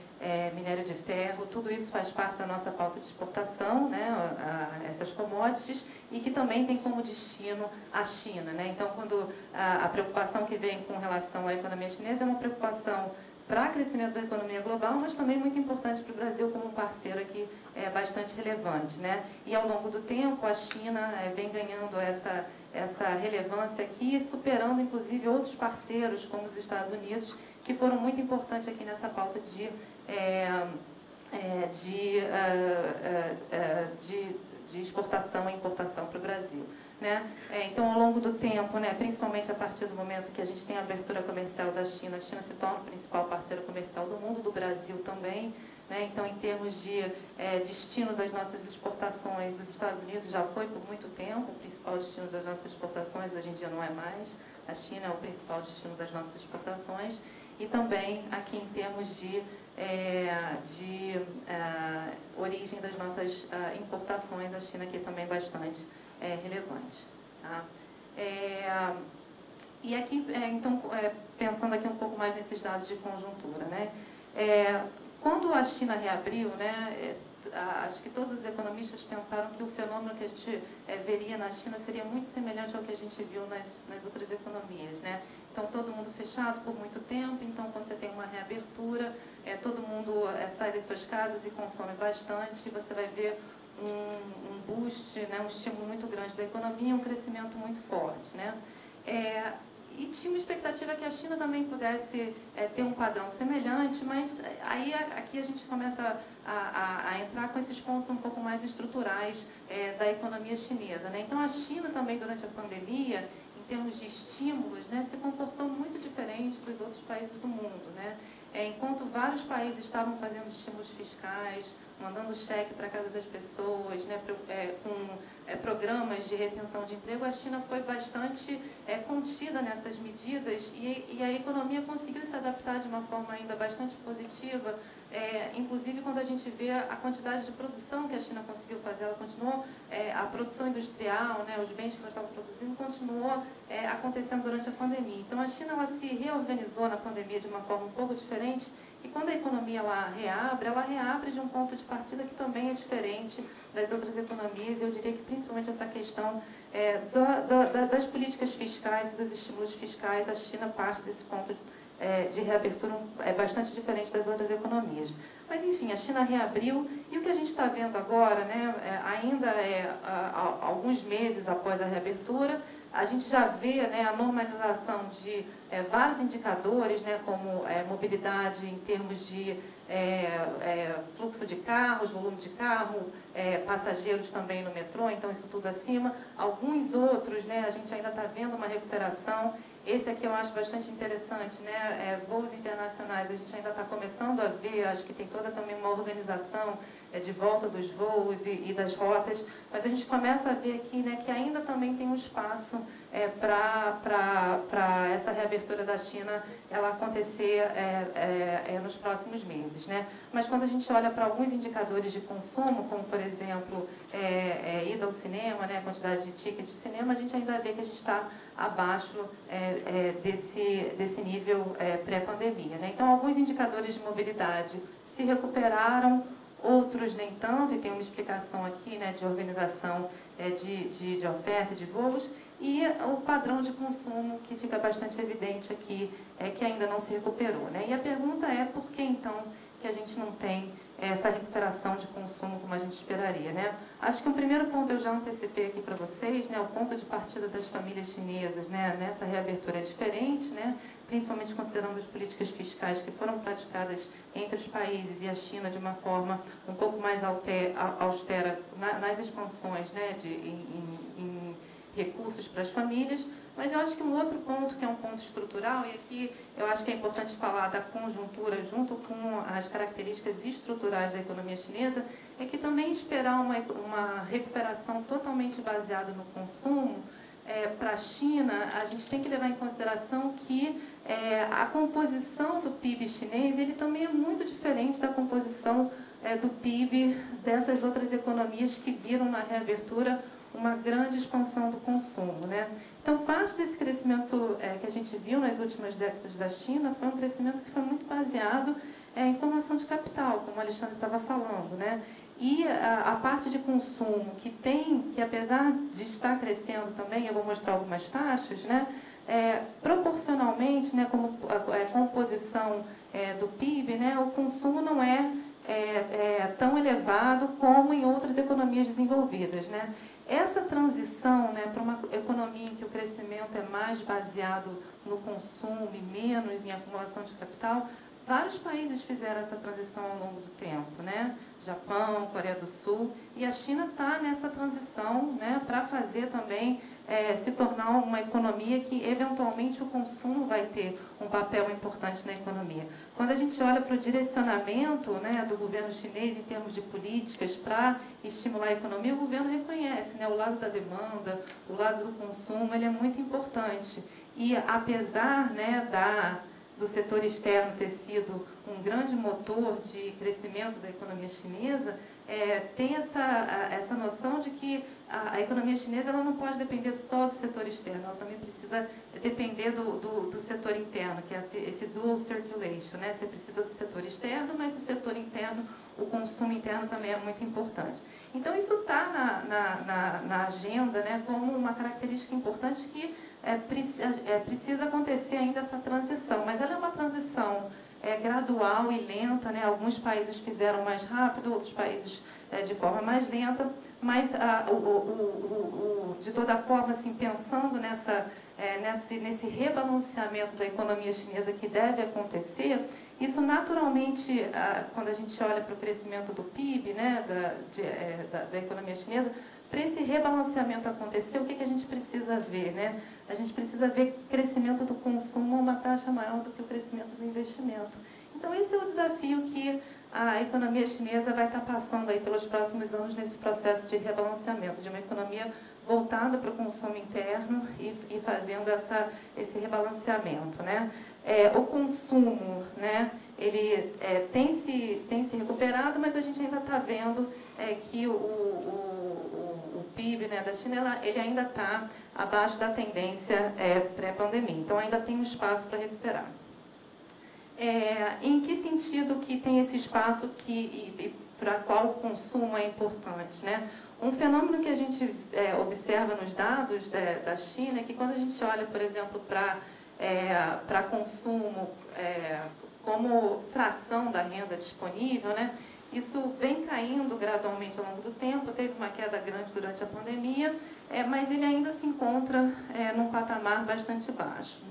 minério de ferro, tudo isso faz parte da nossa pauta de exportação, né? Essas commodities, e que também tem como destino a China, né? Então, quando a preocupação que vem com relação à economia chinesa é uma preocupação para o crescimento da economia global, mas também muito importante para o Brasil como um parceiro aqui bastante relevante, né? E ao longo do tempo a China vem ganhando essa relevância aqui, superando inclusive outros parceiros como os Estados Unidos, que foram muito importantes aqui nessa pauta de exportação e importação para o Brasil, né? Então, ao longo do tempo, né, principalmente a partir do momento que a gente tem a abertura comercial da China, a China se torna o principal parceiro comercial do mundo, do Brasil também, né? Então, em termos de destino das nossas exportações, os Estados Unidos já foi por muito tempo o principal destino das nossas exportações, hoje em dia não é mais. A China é o principal destino das nossas exportações, e também aqui em termos de origem das nossas importações, a China aqui também é bastante relevante, tá? E aqui, então, pensando aqui um pouco mais nesses dados de conjuntura, né? Quando a China reabriu, né, acho que todos os economistas pensaram que o fenômeno que a gente veria na China seria muito semelhante ao que a gente viu nas outras economias, né? Então, todo mundo fechado por muito tempo, então, quando você tem uma reabertura, todo mundo sai das suas casas e consome bastante, você vai ver um boost, né, um estímulo muito grande da economia, um crescimento muito forte, né? E tinha uma expectativa que a China também pudesse ter um padrão semelhante, mas aí aqui a gente começa a entrar com esses pontos um pouco mais estruturais da economia chinesa, né? Então, a China também, durante a pandemia, em termos de estímulos, né, se comportou muito diferente dos outros países do mundo, né? enquanto vários países estavam fazendo estímulos fiscais, mandando cheque para a casa das pessoas, né, com programas de retenção de emprego, a China foi bastante contida nessas medidas e a economia conseguiu se adaptar de uma forma ainda bastante positiva, inclusive quando a gente vê a quantidade de produção que a China conseguiu fazer, ela continuou, a produção industrial, né, os bens que ela estava produzindo, continuou acontecendo durante a pandemia. Então, a China ela se reorganizou na pandemia de uma forma um pouco diferente, e quando a economia ela reabre de um ponto de partida que também é diferente das outras economias. Eu diria que principalmente essa questão das políticas fiscais e dos estímulos fiscais, a China parte desse ponto de reabertura bastante diferente das outras economias. Mas, enfim, a China reabriu e o que a gente está vendo agora, né, ainda alguns meses após a reabertura, a gente já vê, né, a normalização de vários indicadores, né, como mobilidade em termos de fluxo de carros, volume de carro, passageiros também no metrô, então isso tudo acima. Alguns outros, né, a gente ainda está vendo uma recuperação. Esse aqui eu acho bastante interessante, né, voos internacionais, a gente ainda está começando a ver, acho que tem toda também uma organização de volta dos voos e das rotas, mas a gente começa a ver aqui, né, que ainda também tem um espaço para essa reabertura da China ela acontecer nos próximos meses, né? Mas quando a gente olha para alguns indicadores de consumo, como por exemplo ida ao cinema, né, a quantidade de tickets de cinema, a gente ainda vê que a gente está abaixo desse nível pré-pandemia, né? Então, alguns indicadores de mobilidade se recuperaram, outros nem tanto, e tem uma explicação aqui, né, de organização de oferta e de voos, e o padrão de consumo, que fica bastante evidente aqui, que ainda não se recuperou, né? E a pergunta é por que, então, que a gente não tem essa recuperação de consumo como a gente esperaria, né? Acho que o primeiro ponto eu já antecipei aqui para vocês, né? O ponto de partida das famílias chinesas, né, nessa reabertura é diferente, né? Principalmente considerando as políticas fiscais que foram praticadas entre os países e a China de uma forma um pouco mais austera nas expansões, né, em recursos para as famílias. Mas eu acho que um outro ponto, que é um ponto estrutural, e aqui eu acho que é importante falar da conjuntura junto com as características estruturais da economia chinesa, é que também esperar uma recuperação totalmente baseada no consumo, para a China, a gente tem que levar em consideração que a composição do PIB chinês ele também é muito diferente da composição do PIB dessas outras economias que viram na reabertura uma grande expansão do consumo, né? Então, parte desse crescimento que a gente viu nas últimas décadas da China foi um crescimento que foi muito baseado em formação de capital, como o Alexandre estava falando, né? E a parte de consumo que apesar de estar crescendo também, eu vou mostrar algumas taxas, né? Proporcionalmente, né, como composição do PIB, né, o consumo não é tão elevado como em outras economias desenvolvidas, né? Essa transição, né, para uma economia em que o crescimento é mais baseado no consumo e menos em acumulação de capital, vários países fizeram essa transição ao longo do tempo, né? Japão, Coreia do Sul, e a China está nessa transição, né, para fazer também se tornar uma economia que, eventualmente, o consumo vai ter um papel importante na economia. Quando a gente olha para o direcionamento, né, do governo chinês em termos de políticas para estimular a economia, o governo reconhece, né, o lado da demanda, o lado do consumo, ele é muito importante. E, apesar, né, do setor externo ter sido um grande motor de crescimento da economia chinesa, tem essa noção de que a economia chinesa ela não pode depender só do setor externo, ela também precisa depender do setor interno, que é esse dual circulation, né? Você precisa do setor externo, mas o setor interno, o consumo interno também é muito importante. Então, isso está na agenda, né, como uma característica importante que precisa acontecer ainda essa transição, mas ela é uma transição gradual e lenta, né? Alguns países fizeram mais rápido, outros países de forma mais lenta, mas de toda forma, assim, pensando nesse rebalanceamento da economia chinesa que deve acontecer, isso naturalmente, quando a gente olha para o crescimento do PIB, né, da economia chinesa, para esse rebalanceamento acontecer, o que a gente precisa ver, né? A gente precisa ver crescimento do consumo a uma taxa maior do que o crescimento do investimento. Então, esse é o desafio que a economia chinesa vai estar passando aí pelos próximos anos nesse processo de rebalanceamento, de uma economia voltada para o consumo interno e fazendo esse rebalanceamento, né? O consumo, né, ele tem se recuperado, mas a gente ainda está vendo que o PIB, né, da China ele ainda está abaixo da tendência pré-pandemia, então ainda tem um espaço para recuperar. Em que sentido que tem esse espaço para qual o consumo é importante, né? Um fenômeno que a gente observa nos dados da China é que quando a gente olha, por exemplo, para consumo como fração da renda disponível, né? Isso vem caindo gradualmente ao longo do tempo, teve uma queda grande durante a pandemia, mas ele ainda se encontra num patamar bastante baixo.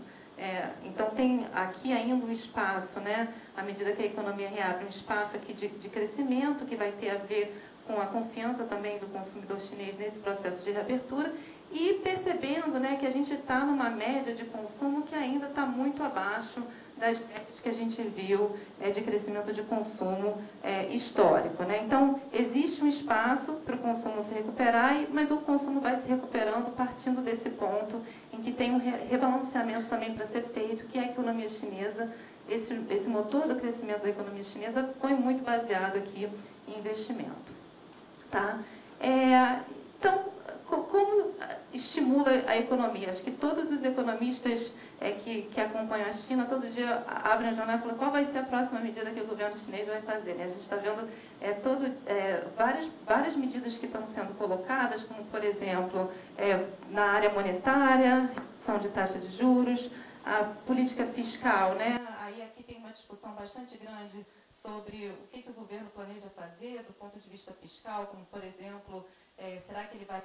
Então, tem aqui ainda um espaço, né, à medida que a economia reabre, um espaço aqui de crescimento que vai ter a ver com a confiança também do consumidor chinês nesse processo de reabertura e percebendo, né, que a gente está numa média de consumo que ainda está muito abaixo das médias que a gente viu de crescimento de consumo histórico, né? Então, existe um espaço para o consumo se recuperar, mas o consumo vai se recuperando partindo desse ponto em que tem um rebalanceamento também para ser feito, que é a economia chinesa, esse motor do crescimento da economia chinesa foi muito baseado aqui em investimento. Tá? Então, como estimula a economia? Acho que todos os economistas que acompanham a China, todo dia abrem o jornal e falam qual vai ser a próxima medida que o governo chinês vai fazer. Né? A gente está vendo várias medidas que estão sendo colocadas, como, por exemplo, na área monetária, redução de taxa de juros, a política fiscal, né? Aí aqui tem uma discussão bastante grande sobre o que o governo planeja fazer do ponto de vista fiscal, como, por exemplo, será que ele vai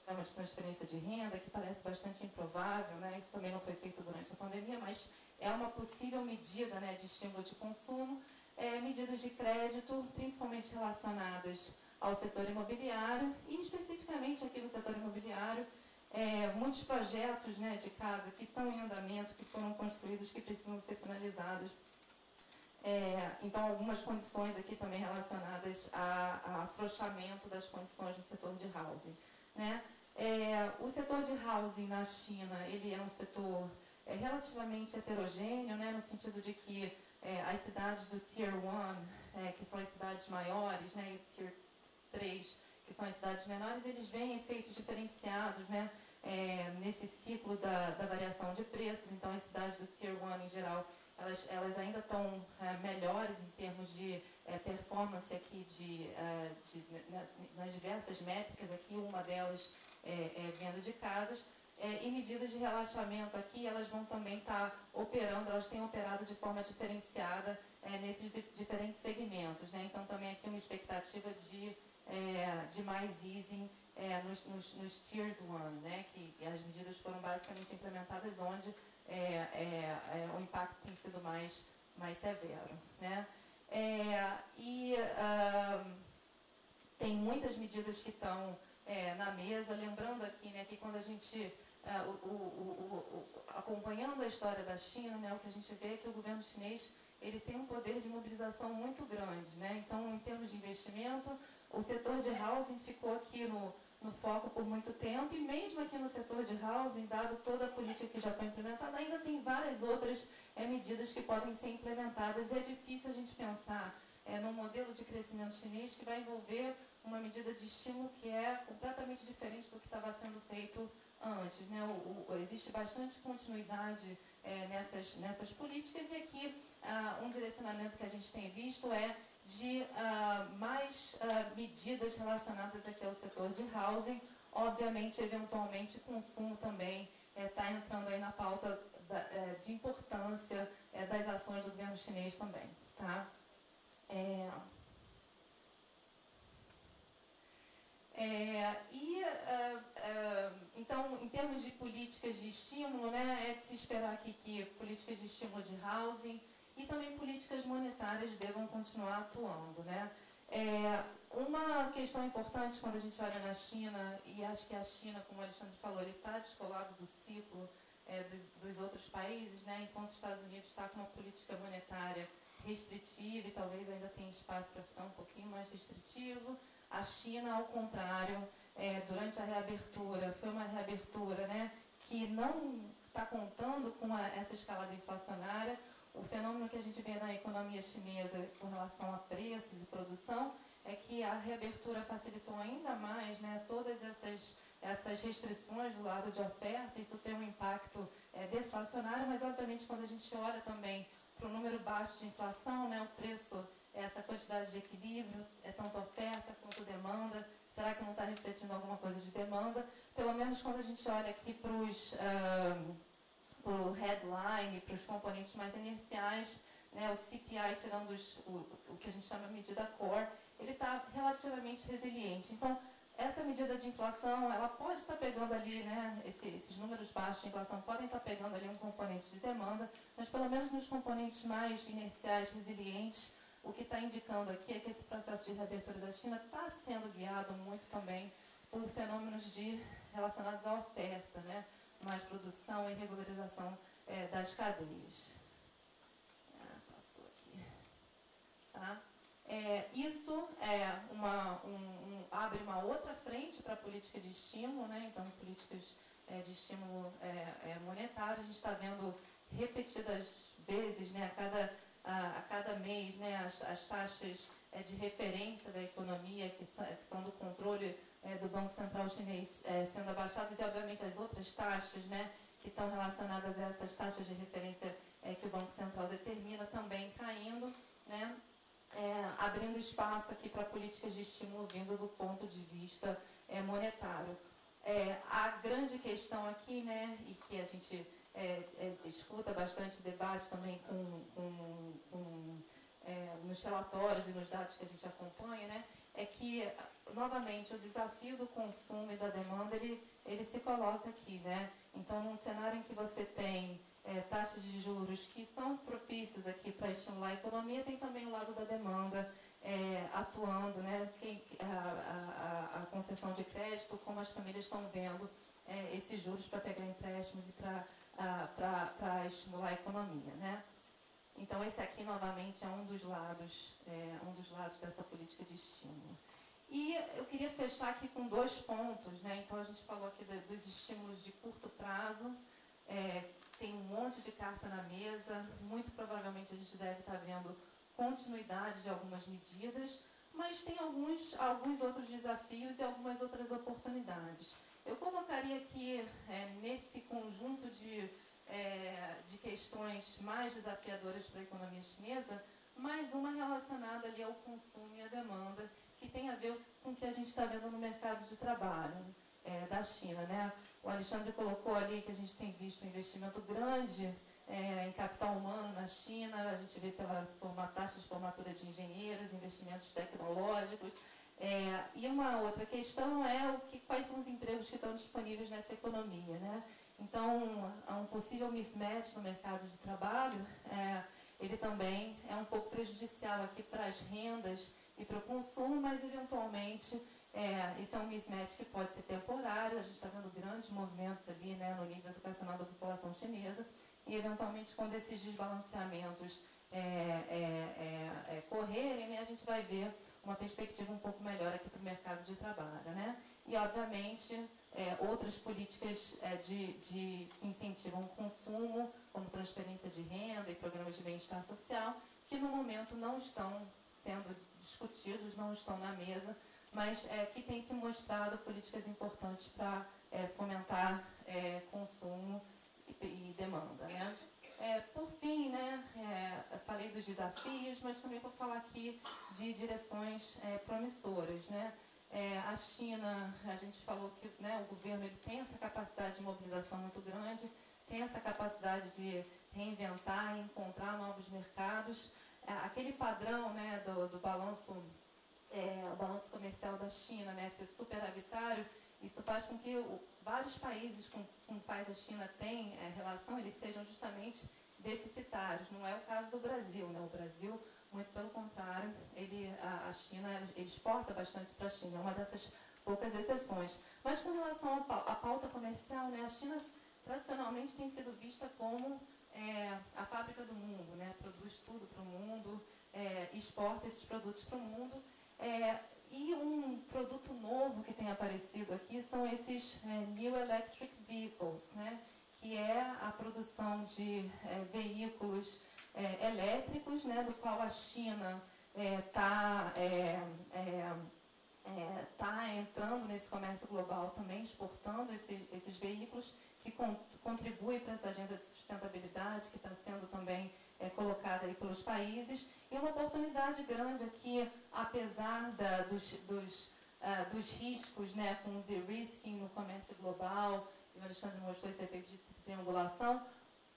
programa de transferência de renda, que parece bastante improvável, né? Isso também não foi feito durante a pandemia, mas é uma possível medida, né, de estímulo de consumo, medidas de crédito, principalmente relacionadas ao setor imobiliário, e especificamente aqui no setor imobiliário, muitos projetos, né, de casa que estão em andamento, que foram construídos, que precisam ser finalizados. Então, algumas condições aqui também relacionadas a afrouxamento das condições no setor de housing, né? O setor de housing na China, ele é um setor relativamente heterogêneo, né, no sentido de que as cidades do Tier 1, que são as cidades maiores, né, e o Tier 3, que são as cidades menores, eles veem efeitos diferenciados, né, nesse ciclo da variação de preços. Então, as cidades do Tier 1, em geral, elas ainda estão melhores em termos de performance aqui nas diversas métricas. Aqui, uma delas é venda de casas. E medidas de relaxamento aqui, elas vão também estar operando, elas têm operado de forma diferenciada nesses diferentes segmentos, né? Então, também aqui uma expectativa de mais easing nos Tiers 1, né? Que as medidas foram basicamente implementadas onde o impacto tem sido mais severo, né? Tem muitas medidas que estão na mesa, lembrando aqui, né, que quando a gente, acompanhando a história da China, né, o que a gente vê é que o governo chinês ele tem um poder de mobilização muito grande, né? Então, em termos de investimento, o setor de housing ficou aqui no foco por muito tempo, e mesmo aqui no setor de housing, dado toda a política que já foi implementada, ainda tem várias outras medidas que podem ser implementadas. É difícil a gente pensar num modelo de crescimento chinês que vai envolver uma medida de estímulo que é completamente diferente do que estava sendo feito antes, né? Existe bastante continuidade nessas políticas, e aqui um direcionamento que a gente tem visto de mais medidas relacionadas aqui ao setor de housing. Obviamente, eventualmente, consumo também está entrando aí na pauta de importância das ações do governo chinês também, tá? Então, em termos de políticas de estímulo, né, é de se esperar aqui que políticas de estímulo de housing e também políticas monetárias devam continuar atuando, né? Uma questão importante quando a gente olha na China, e acho que a China, como o Alexandre falou, ele está descolado do ciclo dos outros países, né? Enquanto os Estados Unidos está com uma política monetária restritivo e talvez ainda tenha espaço para ficar um pouquinho mais restritivo. A China, ao contrário, durante a reabertura, foi uma reabertura, né, que não está contando com essa escalada inflacionária. O fenômeno que a gente vê na economia chinesa com relação a preços e produção é que a reabertura facilitou ainda mais, né, todas essas restrições do lado de oferta. Isso tem um impacto deflacionário, mas obviamente quando a gente olha também para o número baixo de inflação, né, o preço, essa quantidade de equilíbrio, tanto oferta quanto demanda, será que não está refletindo alguma coisa de demanda? Pelo menos quando a gente olha aqui para o headline, para os componentes mais inerciais, né, o CPI, tirando o que a gente chama de medida core, ele está relativamente resiliente. Então, essa medida de inflação, ela pode estar pegando ali, né, esses números baixos de inflação podem estar pegando ali um componente de demanda, mas pelo menos nos componentes mais inerciais, resilientes, o que está indicando aqui é que esse processo de reabertura da China está sendo guiado muito também por fenômenos relacionados à oferta, né, mais produção e regularização das cadeias. Passou aqui. Tá? Isso abre uma outra frente para a política de estímulo, né? Então, políticas de estímulo monetário, a gente está vendo repetidas vezes, né, a cada mês, né, as taxas de referência da economia, que são do controle do Banco Central Chinês, sendo abaixadas, e obviamente as outras taxas, né, que estão relacionadas a essas taxas de referência que o Banco Central determina, também caindo, né? Abrindo espaço aqui para políticas de estímulo vindo do ponto de vista monetário. A grande questão aqui, né, e que a gente escuta bastante debate também nos relatórios e nos dados que a gente acompanha, né, é que, novamente, o desafio do consumo e da demanda, ele se coloca aqui, né? Então, num cenário em que você tem taxas de juros que são propícios aqui para estimular a economia, tem também o lado da demanda atuando, né? A concessão de crédito, como as famílias estão vendo esses juros para pegar empréstimos e para estimular a economia, né? Então, esse aqui, novamente, é um dos lados dessa política de estímulo. E eu queria fechar aqui com 2 pontos, né? Então, a gente falou aqui dos estímulos de curto prazo, tem um monte de carta na mesa, muito provavelmente a gente deve estar vendo continuidade de algumas medidas, mas tem alguns outros desafios e algumas outras oportunidades. Eu colocaria aqui, nesse conjunto de questões mais desafiadoras para a economia chinesa, mais uma relacionada ali ao consumo e à demanda, que tem a ver com o que a gente está vendo no mercado de trabalho da China, né? O Alexandre colocou ali que a gente tem visto um investimento grande em capital humano na China, a gente vê pela taxa de formatura de engenheiros, investimentos tecnológicos. E uma outra questão é quais são os empregos que estão disponíveis nessa economia, né? Então, há um possível mismatch no mercado de trabalho, ele também é um pouco prejudicial aqui para as rendas e para o consumo, mas eventualmente isso é um mismatch que pode ser temporário. A gente está vendo grandes movimentos ali, né, no nível educacional da população chinesa, e eventualmente quando esses desbalanceamentos correrem, né, a gente vai ver uma perspectiva um pouco melhor aqui para o mercado de trabalho, né? E, obviamente, outras políticas que incentivam o consumo, como transferência de renda e programas de bem-estar social, que no momento não estão sendo discutidos, não estão na mesa, mas que têm se mostrado políticas importantes para fomentar consumo e demanda, né? Por fim, né, falei dos desafios, mas também vou falar aqui de direções promissoras, né? A China, a gente falou que, né, o governo ele tem essa capacidade de mobilização muito grande, tem essa capacidade de reinventar e encontrar novos mercados. Aquele padrão, né, do balanço, o balanço comercial da China, né, ser superavitário, isso faz com que vários países com os quais a China tem relação, eles sejam justamente deficitários. Não é o caso do Brasil, né? O Brasil, muito pelo contrário, a China ele exporta bastante para a China, é uma dessas poucas exceções. Mas com relação à pauta comercial, né, a China tradicionalmente tem sido vista como a fábrica do mundo, né? Produz tudo para o mundo, exporta esses produtos para o mundo. E um produto novo que tem aparecido aqui são esses New Electric Vehicles, né? Que é a produção de veículos elétricos, né? Do qual a China está entrando nesse comércio global também, exportando esses veículos, que contribui para essa agenda de sustentabilidade que está sendo também colocada aí pelos países. E uma oportunidade grande aqui, apesar dos riscos, né, com o de-risking no comércio global, e o Alexandre mostrou esse efeito de triangulação,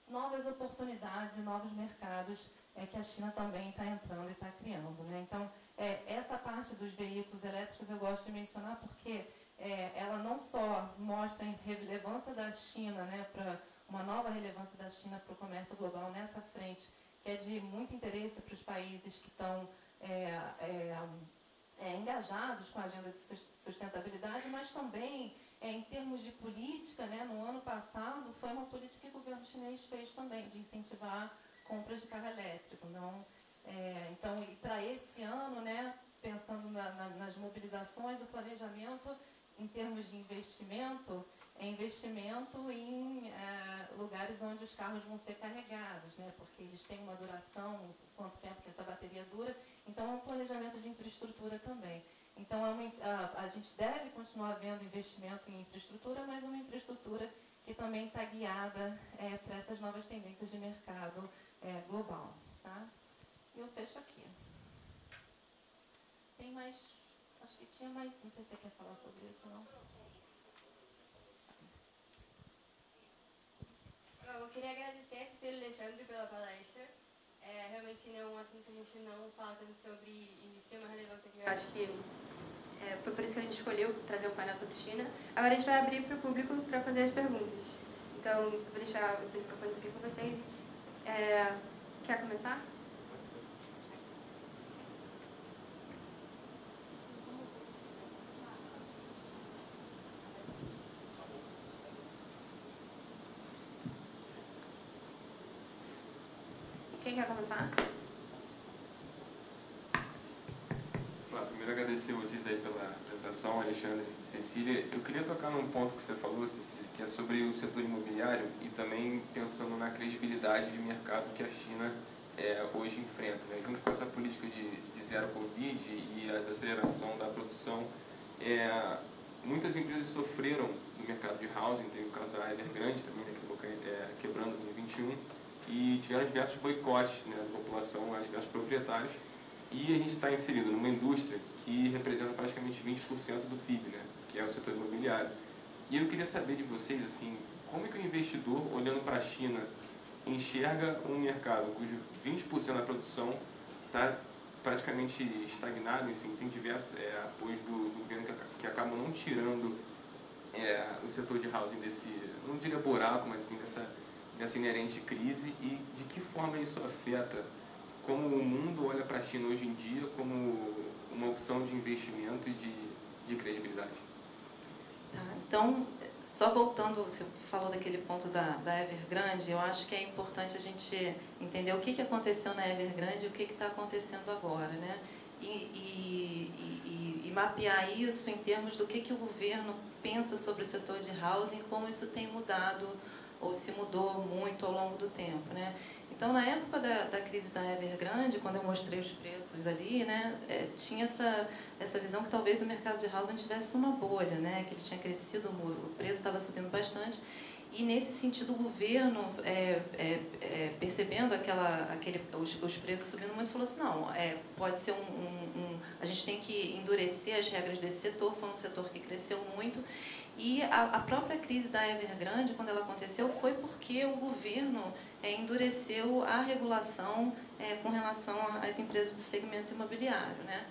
novas oportunidades e novos mercados que a China também está entrando e está criando, né? Então, essa parte dos veículos elétricos eu gosto de mencionar porque ela não só mostra a relevância da China, né, uma nova relevância da China para o comércio global nessa frente, que é de muito interesse para os países que estão engajados com a agenda de sustentabilidade, mas também, em termos de política, né, no ano passado, foi uma política que o governo chinês fez também, de incentivar compras de carro elétrico. Então, para esse ano, né, pensando nas mobilizações, o planejamento em termos de investimento, é investimento em lugares onde os carros vão ser carregados, né, porque eles têm uma duração, quanto tempo que essa bateria dura, então é um planejamento de infraestrutura também. Então, a gente deve continuar vendo investimento em infraestrutura, mas uma infraestrutura que também está guiada para essas novas tendências de mercado global. Tá? E eu fecho aqui. Tem mais... Acho que tinha mais... Não sei se você quer falar sobre isso, não. Eu queria agradecer a Cecília e Alexandre pela palestra. Realmente é um assunto que a gente não fala tanto sobre e tem uma relevância que eu acho que foi por isso que a gente escolheu trazer um painel sobre China. Agora a gente vai abrir para o público para fazer as perguntas. Então, eu vou deixar os microfones aqui com vocês. Quer começar? Quem quer começar? Primeiro, agradecer vocês aí pela apresentação, Alexandre e Cecília. Eu queria tocar num ponto que você falou, Cecília, que é sobre o setor imobiliário e também pensando na credibilidade de mercado que a China hoje enfrenta, né? Junto com essa política de zero Covid e a desaceleração da produção, muitas empresas sofreram no mercado de housing, tem o caso da Evergrande também, né, que acabou quebrando em 2021, e tiveram diversos boicotes, né, da população, diversos proprietários, e a gente está inserido numa indústria que representa praticamente 20% do PIB, né, que é o setor imobiliário. E eu queria saber de vocês, assim, como é que o investidor, olhando para a China, enxerga um mercado cujo 20% da produção está praticamente estagnado, enfim, tem diversos apoios do governo que acabam não tirando o setor de housing desse, não diria buraco, mas enfim, dessa inerente crise, e de que forma isso afeta como o mundo olha para a China hoje em dia como uma opção de investimento e de credibilidade. Tá, então, só voltando, você falou daquele ponto da Evergrande, eu acho que é importante a gente entender o que aconteceu na Evergrande e o que está acontecendo agora, né? E mapear isso em termos do que o governo pensa sobre o setor de housing, como isso tem mudado ou se mudou muito ao longo do tempo, né? Então, na época da crise da Evergrande, quando eu mostrei os preços ali, né, tinha essa visão que talvez o mercado de housing estivesse numa bolha, né, que ele tinha crescido, o preço estava subindo bastante, e nesse sentido o governo, percebendo os preços subindo muito, falou assim, não, pode ser a gente tem que endurecer as regras desse setor, foi um setor que cresceu muito. E a própria crise da Evergrande, quando ela aconteceu, foi porque o governo endureceu a regulação com relação às empresas do segmento imobiliário, né?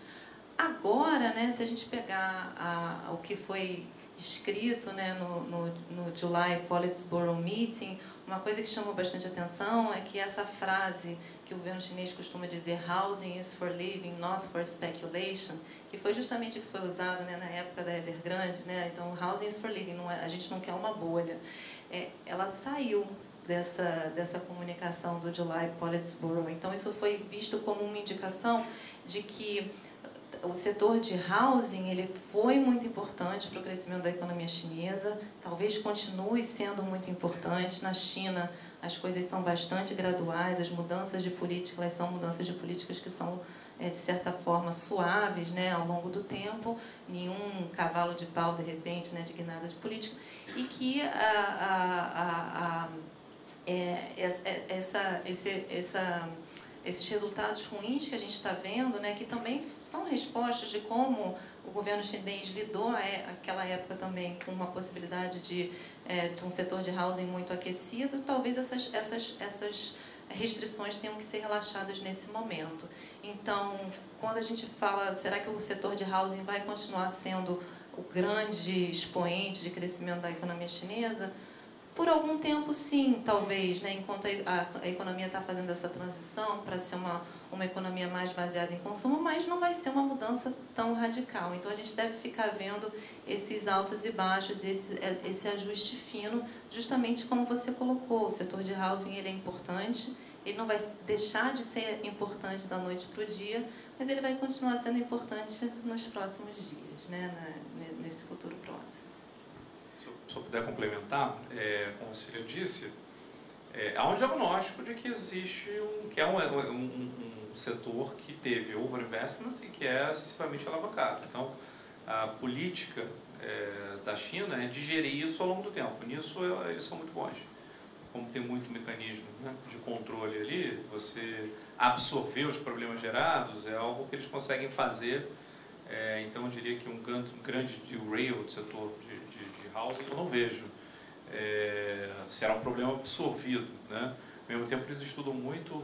Agora, né, se a gente pegar o que foi escrito, né, no July Politburo Meeting, uma coisa que chamou bastante atenção é que essa frase que o governo chinês costuma dizer, housing is for living, not for speculation, que foi justamente o que foi usado, né, na época da Evergrande, né? Então, housing is for living, a gente não quer uma bolha. Ela saiu dessa comunicação do July Politburo. Então, isso foi visto como uma indicação de que o setor de housing ele foi muito importante para o crescimento da economia chinesa, talvez continue sendo muito importante. Na China, as coisas são bastante graduais, as mudanças de política, elas são mudanças de políticas que são, de certa forma, suaves, né, ao longo do tempo, nenhum cavalo de pau, de repente, né, de guinada de política, e que esses resultados ruins que a gente está vendo, né, que também são respostas de como o governo chinês lidou naquela época também com uma possibilidade de um setor de housing muito aquecido, talvez essas restrições tenham que ser relaxadas nesse momento. Então, quando a gente fala, será que o setor de housing vai continuar sendo o grande expoente de crescimento da economia chinesa? Por algum tempo, sim, talvez, né? Enquanto a economia está fazendo essa transição para ser uma economia mais baseada em consumo, mas não vai ser uma mudança tão radical. Então, a gente deve ficar vendo esses altos e baixos, esse ajuste fino, justamente como você colocou. O setor de housing ele é importante, ele não vai deixar de ser importante da noite para o dia, mas ele vai continuar sendo importante nos próximos dias, né? Nesse futuro próximo. Se eu puder complementar, como o Cília disse, há um diagnóstico de que existe um setor que teve overinvestment e que é excessivamente alavancado. Então, a política da China é digerir isso ao longo do tempo. Nisso, eles são muito bons. Como tem muito mecanismo, né, de controle ali, você absorver os problemas gerados é algo que eles conseguem fazer. Então, eu diria que um grande derail do setor de housing eu não vejo. Será um problema absorvido, né? Ao mesmo tempo, eles estudam muito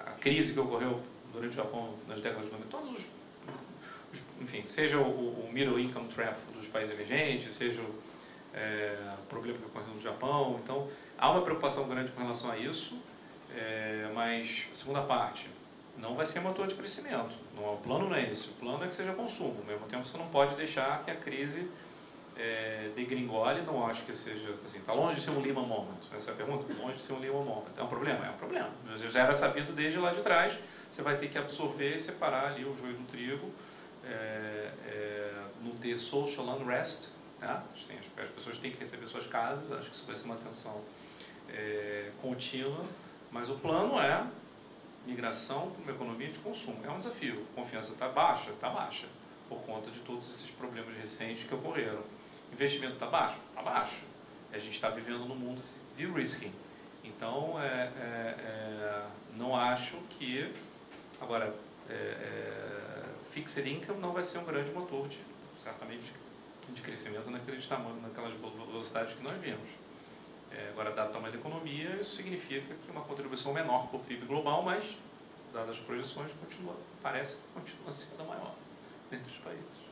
a crise que ocorreu durante o Japão nas décadas de 90. Todos enfim, seja o middle income trap dos países emergentes, seja o problema que ocorreu no Japão. Então, há uma preocupação grande com relação a isso, mas a segunda parte, não vai ser motor de crescimento. O plano não é esse. O plano é que seja consumo. Ao mesmo tempo, você não pode deixar que a crise degringole. Não acho que seja assim. Está longe de ser um Lehman Moment. Essa é a pergunta. Longe de ser um Lehman Moment. É um problema? É um problema. Já era sabido desde lá de trás. Você vai ter que absorver e separar ali o joio do trigo. Não ter social unrest. Tá? As pessoas têm que receber suas casas. Acho que isso vai ser uma atenção contínua. Mas o plano é migração para uma economia de consumo. É um desafio. A confiança está baixa? Está baixa, por conta de todos esses problemas recentes que ocorreram. Investimento está baixo? Está baixo. A gente está vivendo num mundo de risking. Então, não acho que... Agora, fixed income não vai ser um grande motor, certamente, de crescimento naqueles tamanhos, naquelas velocidades que nós vimos. Agora, dado o tamanho da economia, isso significa que uma contribuição menor para o PIB global, mas, dadas as projeções, parece que continua sendo a maior dentre os países.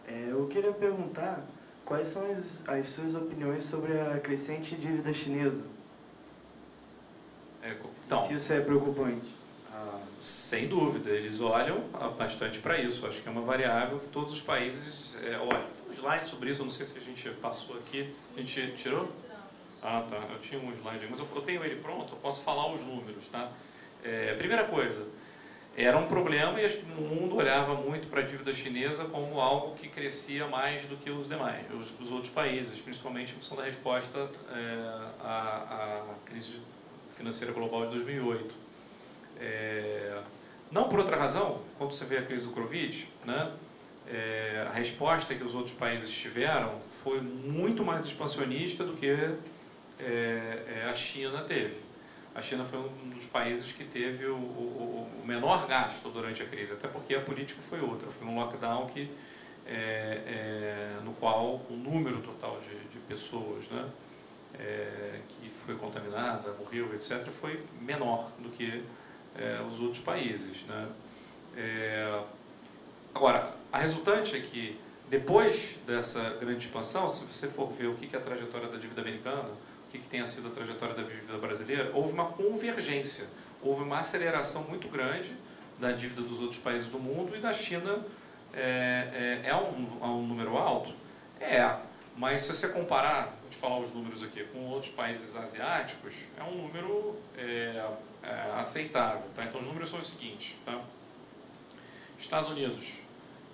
Eu queria perguntar quais são as suas opiniões sobre a crescente dívida chinesa. Então, se isso é preocupante. Sem dúvida, eles olham bastante para isso. Acho que é uma variável que todos os países olham. Tem um slide sobre isso, eu não sei se a gente passou aqui. A gente tirou? Ah, tá. Eu tinha um slide, mas eu tenho ele pronto, eu posso falar os números, tá? Primeira coisa, era um problema e o mundo olhava muito para a dívida chinesa como algo que crescia mais do que os demais, os outros países, principalmente em função da resposta à crise financeira global de 2008. Não por outra razão, quando você vê a crise do Covid, né, a resposta que os outros países tiveram foi muito mais expansionista do que a China teve. A China foi um dos países que teve o menor gasto durante a crise, até porque a política foi outra, foi um lockdown no qual o número total de pessoas, né, que foi contaminada, morreu, etc., foi menor do que os outros países, né? Agora, a resultante é que depois dessa grande expansão, se você for ver o que é a trajetória da dívida americana, o que tenha sido a trajetória da dívida brasileira, houve uma convergência, houve uma aceleração muito grande da dívida dos outros países do mundo, e da China é um número alto? Mas se você comparar, vou te falar os números aqui, com outros países asiáticos, é um número aceitável. Tá? Então, os números são os seguintes. Tá? Estados Unidos,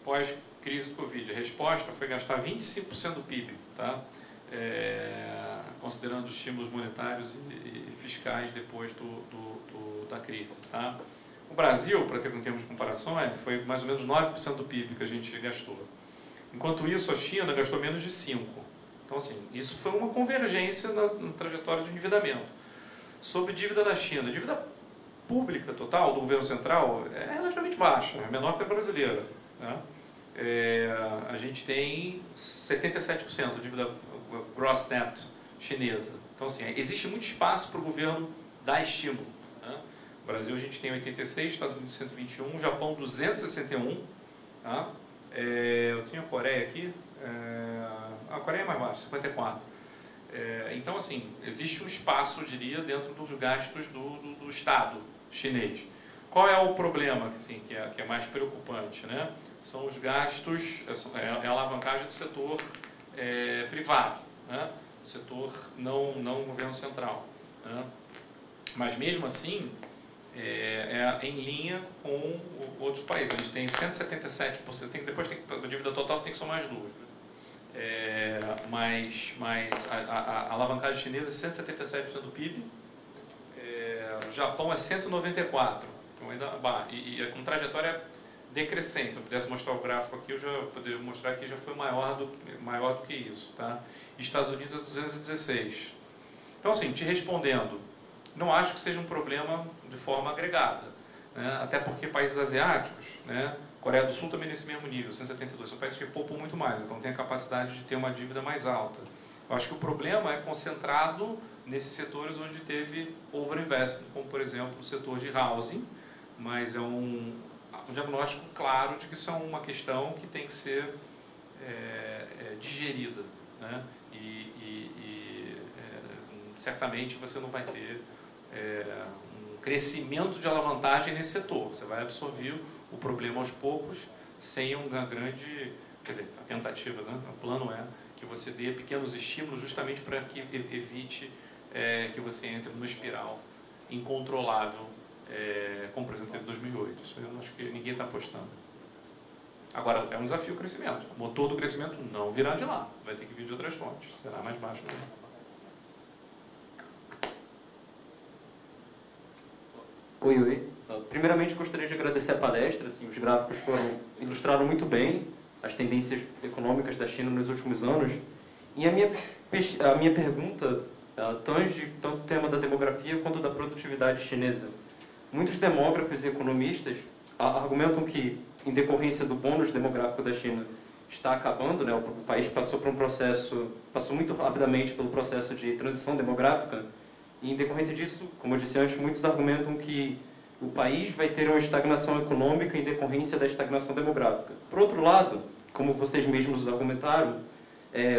pós-crise do Covid, a resposta foi gastar 25% do PIB, tá? Considerando os estímulos monetários e fiscais depois da crise. Tá? O Brasil, para ter um termo de comparação, foi mais ou menos 9% do PIB que a gente gastou. Enquanto isso, a China gastou menos de 5%. Então, assim, isso foi uma convergência na trajetória de endividamento. Sobre dívida da China, a dívida pública total do governo central é relativamente baixa, é menor que a brasileira. Né? A gente tem 77% de dívida gross debt chinesa. Então, assim, existe muito espaço para o governo dar estímulo. Né? No Brasil, a gente tem 86%, Estados Unidos 121%, Japão 261%. Tá? Eu tinha a Coreia aqui, a Coreia é mais baixa, 54%. Então, assim, existe um espaço, eu diria, dentro dos gastos do Estado chinês. Qual é o problema assim, que é mais preocupante? Né? São os gastos, a alavancagem do setor privado, né? O setor não governo central. Né? Mas, mesmo assim, em linha com outros países. A gente tem 177%, a dívida total você tem que somar as duas. Mas a alavancagem chinesa é 177% do PIB, o Japão é 194%, então e com trajetória decrescente. Se eu pudesse mostrar o gráfico aqui, eu já poderia mostrar que já foi maior do que isso. Tá? Estados Unidos é 216%. Então, assim, te respondendo, não acho que seja um problema de forma agregada, né? Até porque países asiáticos, né? Coreia do Sul também nesse mesmo nível, 172, são países que poupam muito mais, então tem a capacidade de ter uma dívida mais alta. Eu acho que o problema é concentrado nesses setores onde teve overinvestment, como por exemplo o setor de housing, mas é um diagnóstico claro de que isso é uma questão que tem que ser digerida, né? Certamente você não vai ter um crescimento de alavancagem nesse setor. Você vai absorver o problema aos poucos, sem uma grande... Quer dizer, a tentativa, né? O plano é que você dê pequenos estímulos justamente para que evite que você entre numa espiral incontrolável, como, por exemplo, teve em 2008. Isso eu acho que ninguém está apostando. Agora, é um desafio o crescimento. O motor do crescimento não virá de lá. Vai ter que vir de outras fontes. Será mais baixo mesmo. Oi. Primeiramente, gostaria de agradecer a palestra. Assim, os gráficos ilustraram muito bem as tendências econômicas da China nos últimos anos. E a minha pergunta tange tanto o tema da demografia quanto da produtividade chinesa. Muitos demógrafos e economistas argumentam que, em decorrência do bônus demográfico da China, está acabando, né? O país passou muito rapidamente pelo processo de transição demográfica, e, em decorrência disso, como eu disse antes, muitos argumentam que o país vai ter uma estagnação econômica em decorrência da estagnação demográfica. Por outro lado, como vocês mesmos argumentaram,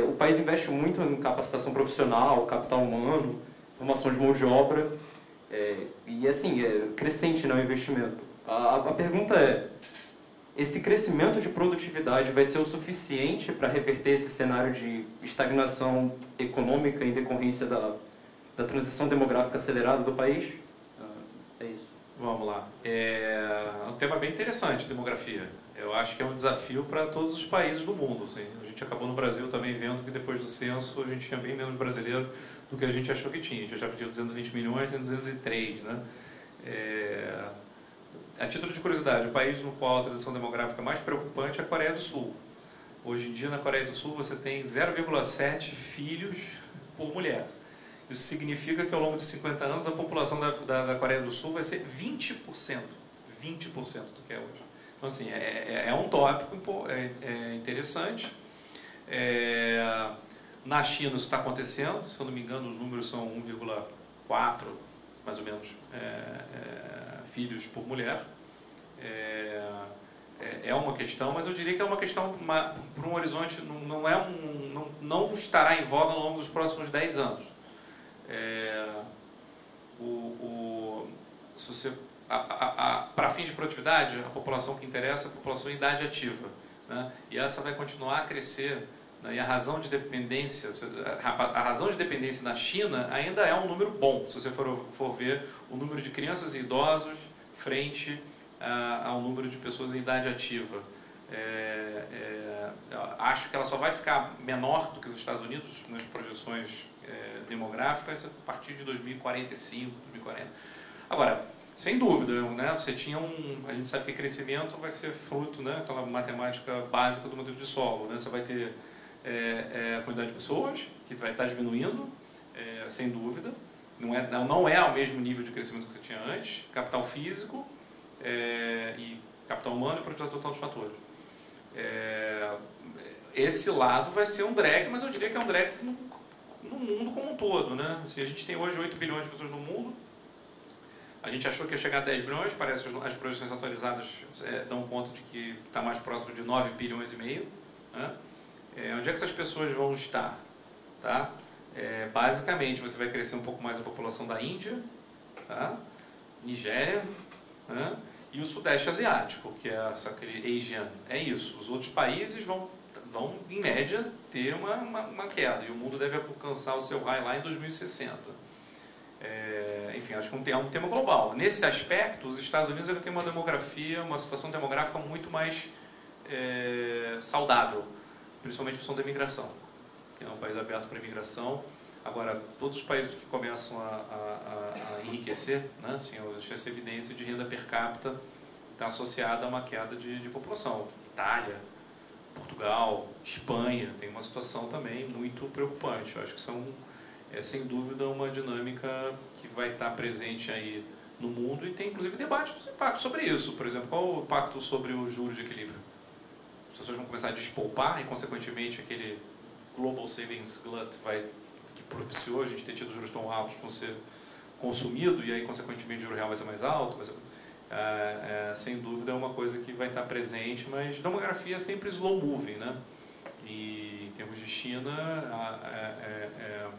o país investe muito em capacitação profissional, capital humano, formação de mão de obra, e assim, é crescente, né, o investimento. A pergunta é, esse crescimento de produtividade vai ser o suficiente para reverter esse cenário de estagnação econômica em decorrência da transição demográfica acelerada do país? É isso. Vamos lá. É um tema bem interessante, demografia. Eu acho que é um desafio para todos os países do mundo. Assim. A gente acabou no Brasil também vendo que depois do censo a gente tinha bem menos brasileiro do que a gente achou que tinha. A gente já tinha 220 milhões e 203, né? A título de curiosidade, o país no qual a transição demográfica mais preocupante é a Coreia do Sul. Hoje em dia, na Coreia do Sul, você tem 0,7 filhos por mulher. Isso significa que ao longo de 50 anos a população da Coreia do Sul vai ser 20% do que é hoje. Então, assim, é um tópico interessante. Na China isso está acontecendo, se eu não me engano os números são 1,4, mais ou menos, filhos por mulher. É uma questão, mas eu diria que é uma questão para um horizonte, não estará em voga ao longo dos próximos 10 anos. Se você para fins de produtividade, a população que interessa é a população em idade ativa, né? E essa vai continuar a crescer, né? E a razão de dependência na China ainda é um número bom, se você for ver o número de crianças e idosos frente ao número de pessoas em idade ativa. Acho que ela só vai ficar menor do que os Estados Unidos nas projeções demográficas a partir de 2045, 2040. Agora, sem dúvida, né, a gente sabe que crescimento vai ser fruto, né, aquela matemática básica do modelo de solo, né, você vai ter a quantidade de pessoas que vai estar diminuindo, sem dúvida, não é ao mesmo nível de crescimento que você tinha antes, capital físico e capital humano e produtividade total dos fatores. Esse lado vai ser um drag, mas eu diria que é um drag no mundo como um todo, né? Assim, a gente tem hoje 8 bilhões de pessoas no mundo, a gente achou que ia chegar a 10 bilhões, parece que as projeções atualizadas dão conta de que está mais próximo de 9 bilhões e meio, né? Onde é que essas pessoas vão estar? Tá? Basicamente, você vai crescer um pouco mais a população da Índia, tá? Nigéria, né? E o Sudeste Asiático, que é aquele Asian. É isso. Os outros países vão em média, ter uma queda. E o mundo deve alcançar o seu high lá em 2060. Enfim, acho que é um tema global. Nesse aspecto, os Estados Unidos têm uma demografia, uma situação demográfica muito mais saudável, principalmente em função da imigração, que é um país aberto para a imigração. Agora, todos os países que começam a enriquecer, né, assim, existe essa evidência de renda per capita está associada a uma queda de população. Itália, Portugal, Espanha, tem uma situação também muito preocupante. Eu acho que sem dúvida, uma dinâmica que vai estar presente aí no mundo e tem, inclusive, debate dos impactos sobre isso. Por exemplo, qual o impacto sobre os juros de equilíbrio? As pessoas vão começar a despoupar e, consequentemente, aquele global savings glut que propiciou a gente ter tido juros tão altos vão ser consumidos e aí, consequentemente, o juro real vai ser mais alto. Sem dúvida, é uma coisa que vai estar presente, mas demografia é sempre slow moving, né? E, em termos de China, eu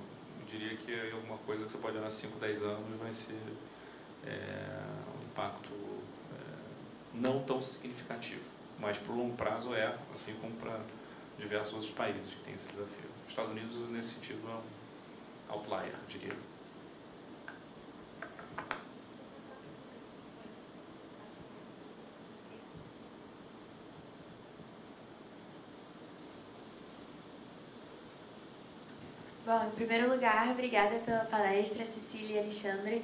diria que é alguma coisa que você pode olhar 5, 10 anos vai ser um impacto não tão significativo, mas por longo prazo assim como para diversos outros países que têm esse desafio. Os Estados Unidos, nesse sentido, é um outlier, eu diria. Bom, em primeiro lugar, obrigada pela palestra, Cecília e Alexandre.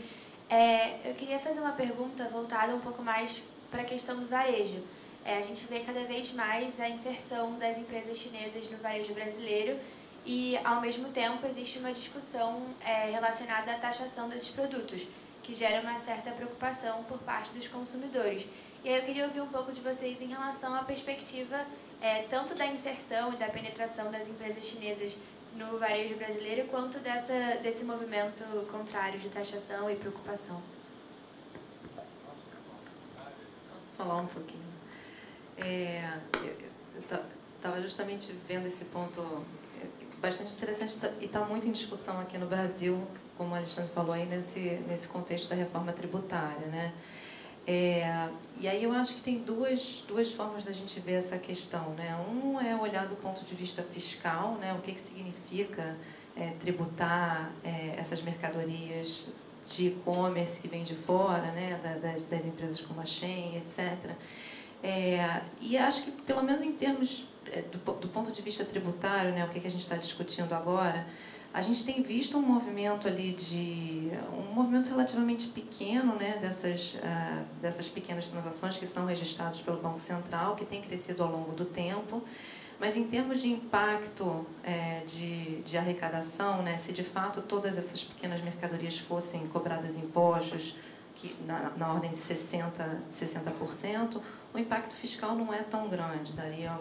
Eu queria fazer uma pergunta voltada um pouco mais para a questão do varejo. A gente vê cada vez mais a inserção das empresas chinesas no varejo brasileiro e, ao mesmo tempo, existe uma discussão relacionada à taxação desses produtos, que gera uma certa preocupação por parte dos consumidores. E aí eu queria ouvir um pouco de vocês em relação à perspectiva tanto da inserção e da penetração das empresas chinesas no varejo brasileiro, quanto desse movimento contrário de taxação e preocupação. Posso falar um pouquinho? Eu estava justamente vendo esse ponto bastante interessante e está muito em discussão aqui no Brasil, como o Alexandre falou aí, nesse contexto da reforma tributária, né? E aí eu acho que tem duas formas da gente ver essa questão, né? Um é olhar do ponto de vista fiscal, né? O que significa tributar essas mercadorias de e-commerce que vem de fora, né? Das empresas como a Shein, etc. E acho que, pelo menos em termos do ponto de vista tributário, né? O que a gente está discutindo agora, a gente tem visto um movimento um movimento relativamente pequeno, né, dessas pequenas transações que são registradas pelo Banco Central, que tem crescido ao longo do tempo, mas em termos de impacto de arrecadação, né, se de fato todas essas pequenas mercadorias fossem cobradas impostos, que na ordem de 60%, o impacto fiscal não é tão grande, daria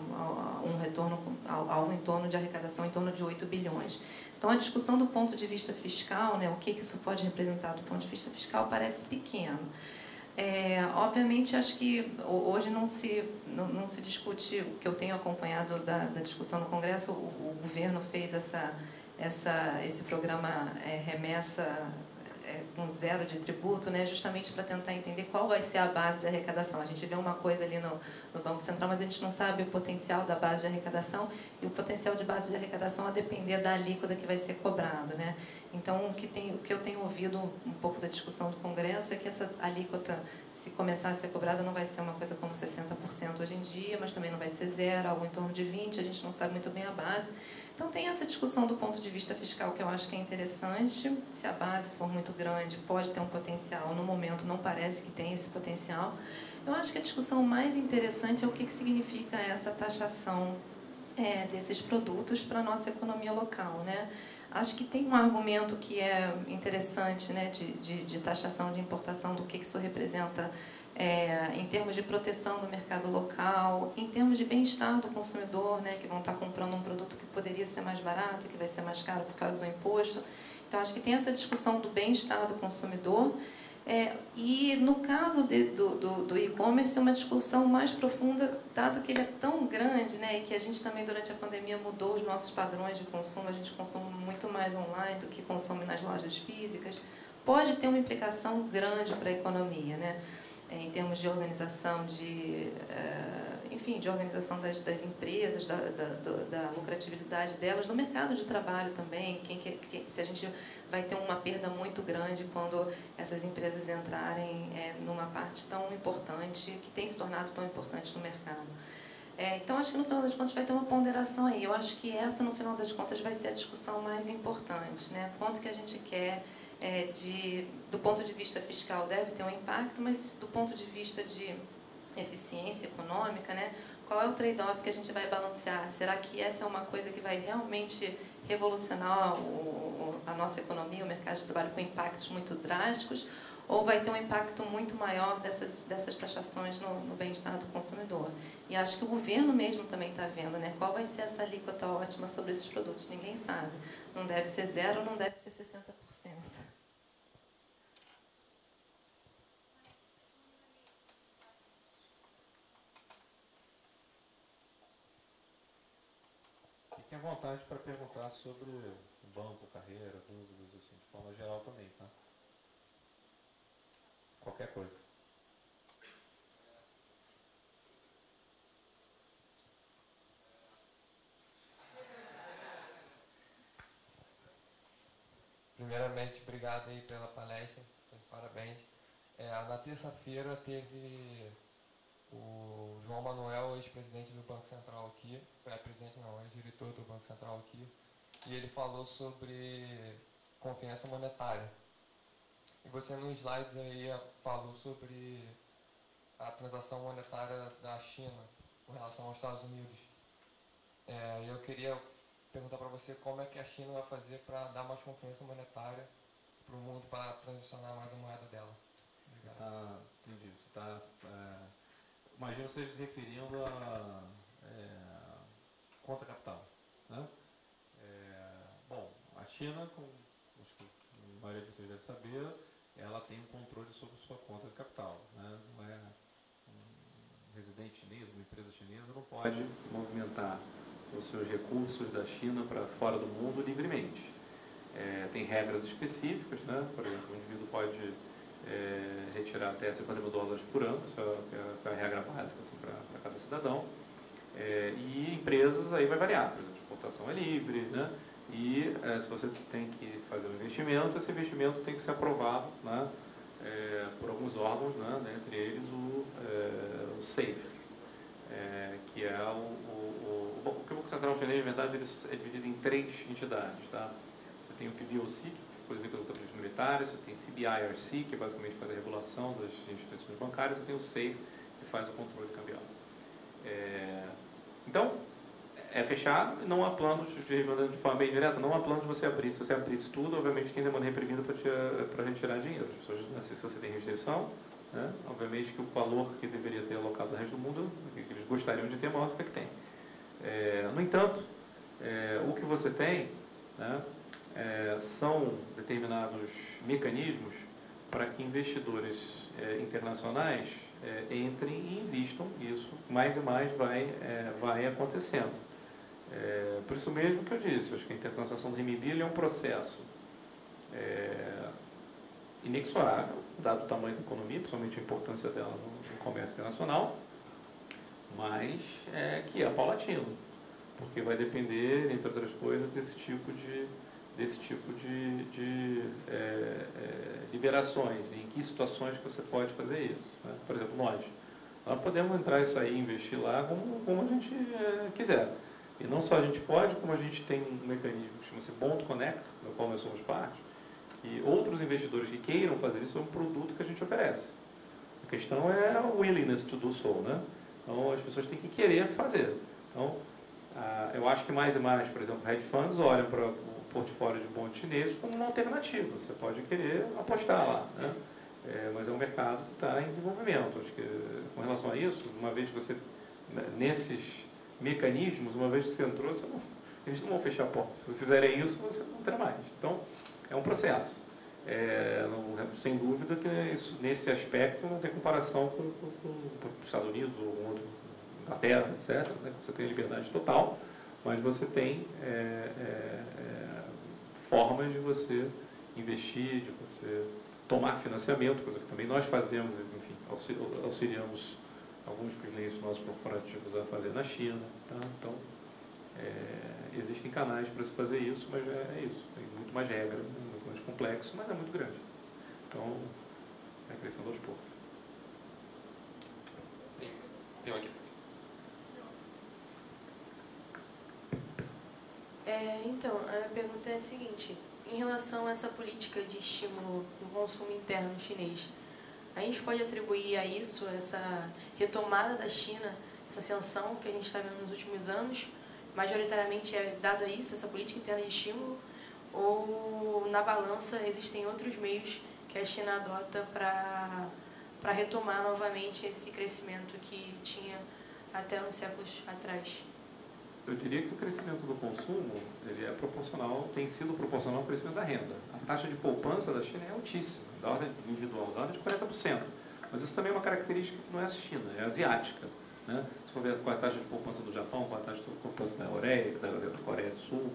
um retorno, algo em torno de arrecadação em torno de 8 bilhões. Então, a discussão do ponto de vista fiscal, né, o que isso pode representar do ponto de vista fiscal, parece pequeno. Obviamente, acho que hoje não se discute, o que eu tenho acompanhado da discussão no Congresso, o governo fez esse programa remessa com zero de tributo, né, justamente para tentar entender qual vai ser a base de arrecadação. A gente vê uma coisa ali no Banco Central, mas a gente não sabe o potencial da base de arrecadação, e o potencial de base de arrecadação a depender da alíquota que vai ser cobrado, né? Então, o que eu tenho ouvido um pouco da discussão do Congresso é que essa alíquota, se começar a ser cobrada, não vai ser uma coisa como 60% hoje em dia, mas também não vai ser zero, algo em torno de 20%, a gente não sabe muito bem a base. Então, tem essa discussão do ponto de vista fiscal que eu acho que é interessante. Se a base for muito grande, pode ter um potencial. No momento, não parece que tem esse potencial. Eu acho que a discussão mais interessante é o que significa essa taxação desses produtos para a nossa economia local, né? Acho que tem um argumento que é interessante, né, de taxação de importação, do que isso representa em termos de proteção do mercado local, em termos de bem-estar do consumidor, né, que vão estar comprando um produto que poderia ser mais barato, que vai ser mais caro por causa do imposto. Então, acho que tem essa discussão do bem-estar do consumidor. E no caso do e-commerce é uma discussão mais profunda, dado que ele é tão grande, né, e que a gente também durante a pandemia mudou os nossos padrões de consumo, a gente consome muito mais online do que consome nas lojas físicas, pode ter uma implicação grande para a economia, né, em termos de organização enfim, de organização das empresas, da lucratividade delas, do mercado de trabalho também, se a gente vai ter uma perda muito grande quando essas empresas entrarem numa parte tão importante, que tem se tornado tão importante no mercado. Então, acho que no final das contas vai ter uma ponderação aí. Eu acho que essa, no final das contas, vai ser a discussão mais importante, né? Quanto que a gente quer, do ponto de vista fiscal, deve ter um impacto, mas do ponto de vista de eficiência econômica, né? Qual é o trade-off que a gente vai balancear? Será que essa é uma coisa que vai realmente revolucionar a nossa economia, o mercado de trabalho, com impactos muito drásticos, ou vai ter um impacto muito maior dessas taxações no bem-estar do consumidor? E acho que o governo mesmo também está vendo, né? Qual vai ser essa alíquota ótima sobre esses produtos? Ninguém sabe. Não deve ser 0, não deve ser 60%. Fiquem à vontade para perguntar sobre o banco, carreira, dúvidas, assim, de forma geral também, tá? Qualquer coisa. Primeiramente, obrigado aí pela palestra, parabéns. Na terça-feira teve o João Manuel, ex-presidente do Banco Central aqui, presidente não, ex-diretor do Banco Central aqui, e ele falou sobre confiança monetária. E você nos slides aí falou sobre a transação monetária da China com relação aos Estados Unidos. Eu queria perguntar para você como é que a China vai fazer para dar mais confiança monetária para o mundo, para transicionar mais a moeda dela. Entendi. Você está... imagino vocês se referindo a conta capital, né? Bom, a China, como acho que a maioria de vocês deve saber, ela tem um controle sobre sua conta de capital, né? Não é um residente chinês, uma empresa chinesa não pode movimentar os seus recursos da China para fora do mundo livremente. Tem regras específicas, né? Por exemplo, o indivíduo pode retirar até $50 mil por ano, isso é a regra básica assim, para cada cidadão. E empresas aí vai variar, por exemplo, exportação é livre, né? E se você tem que fazer um investimento, esse investimento tem que ser aprovado, né? Por alguns órgãos, né? Entre eles o SAFE, que é o Banco Central Chinês, na verdade, ele é dividido em 3 entidades, tá? Você tem o PBOC, que por exemplo, os políticos militares, você tem CBIRC, que basicamente faz a regulação das instituições bancárias, você tem o SAFE, que faz o controle cambial. Então, é fechado, não há planos, de forma bem direta, não há plano de você abrir. Se você abrisse tudo, obviamente tem demanda reprimida para retirar dinheiro. As pessoas, se você tem restrição, né, obviamente que o valor que deveria ter alocado no resto do mundo, que eles gostariam de ter, maior do que tem. No entanto, o que você tem, né, são determinados mecanismos para que investidores internacionais entrem e invistam. Isso mais e mais vai acontecendo. Por isso mesmo que eu disse, acho que a internacionalização do renminbi é um processo inexorável, dado o tamanho da economia, principalmente a importância dela no comércio internacional, mas que é paulatino, porque vai depender, entre outras coisas, desse tipo de liberações, em que situações que você pode fazer isso, né? Por exemplo, nós podemos entrar e sair, investir lá como a gente quiser. E não só a gente pode, como a gente tem um mecanismo que chama-se Bond Connect, do qual nós somos parte, que outros investidores que queiram fazer isso é um produto que a gente oferece. A questão é o willingness to do so, né? Então, as pessoas têm que querer fazer. Então, eu acho que mais e mais, por exemplo, hedge funds olham para o portfólio de bonds chineses como uma alternativa. Você pode querer apostar lá, né? Mas é um mercado que está em desenvolvimento. Acho que, com relação a isso, uma vez que você, nesses mecanismos, uma vez que você entrou, eles não vão fechar a porta. Se fizerem isso, você não terá mais. Então, é um processo. Sem dúvida que isso, nesse aspecto, não tem comparação com os Estados Unidos ou outro, Inglaterra, etc. Né? Você tem liberdade total, mas você tem formas de você investir, de você tomar financiamento, coisa que também nós fazemos, enfim, auxiliamos alguns clientes nossos corporativos a fazer na China. Tá? Então, existem canais para se fazer isso, mas é isso. Tem muito mais regra, muito mais complexo, mas é muito grande. Então, é crescendo aos poucos. Tem um aqui também. Então, a minha pergunta é a seguinte. Em relação a essa política de estímulo do consumo interno chinês, a gente pode atribuir a isso, essa retomada da China, essa ascensão que a gente está vendo nos últimos anos, majoritariamente é dado a isso, essa política interna de estímulo, ou na balança existem outros meios que a China adota para retomar novamente esse crescimento que tinha até uns séculos atrás? Eu diria que o crescimento do consumo ele é proporcional, tem sido proporcional ao crescimento da renda. A taxa de poupança da China é altíssima, da ordem individual, da ordem de 40%. Mas isso também é uma característica que não é a China, é asiática. Né? Se for ver com a taxa de poupança do Japão, com a taxa de poupança da Coreia do Sul,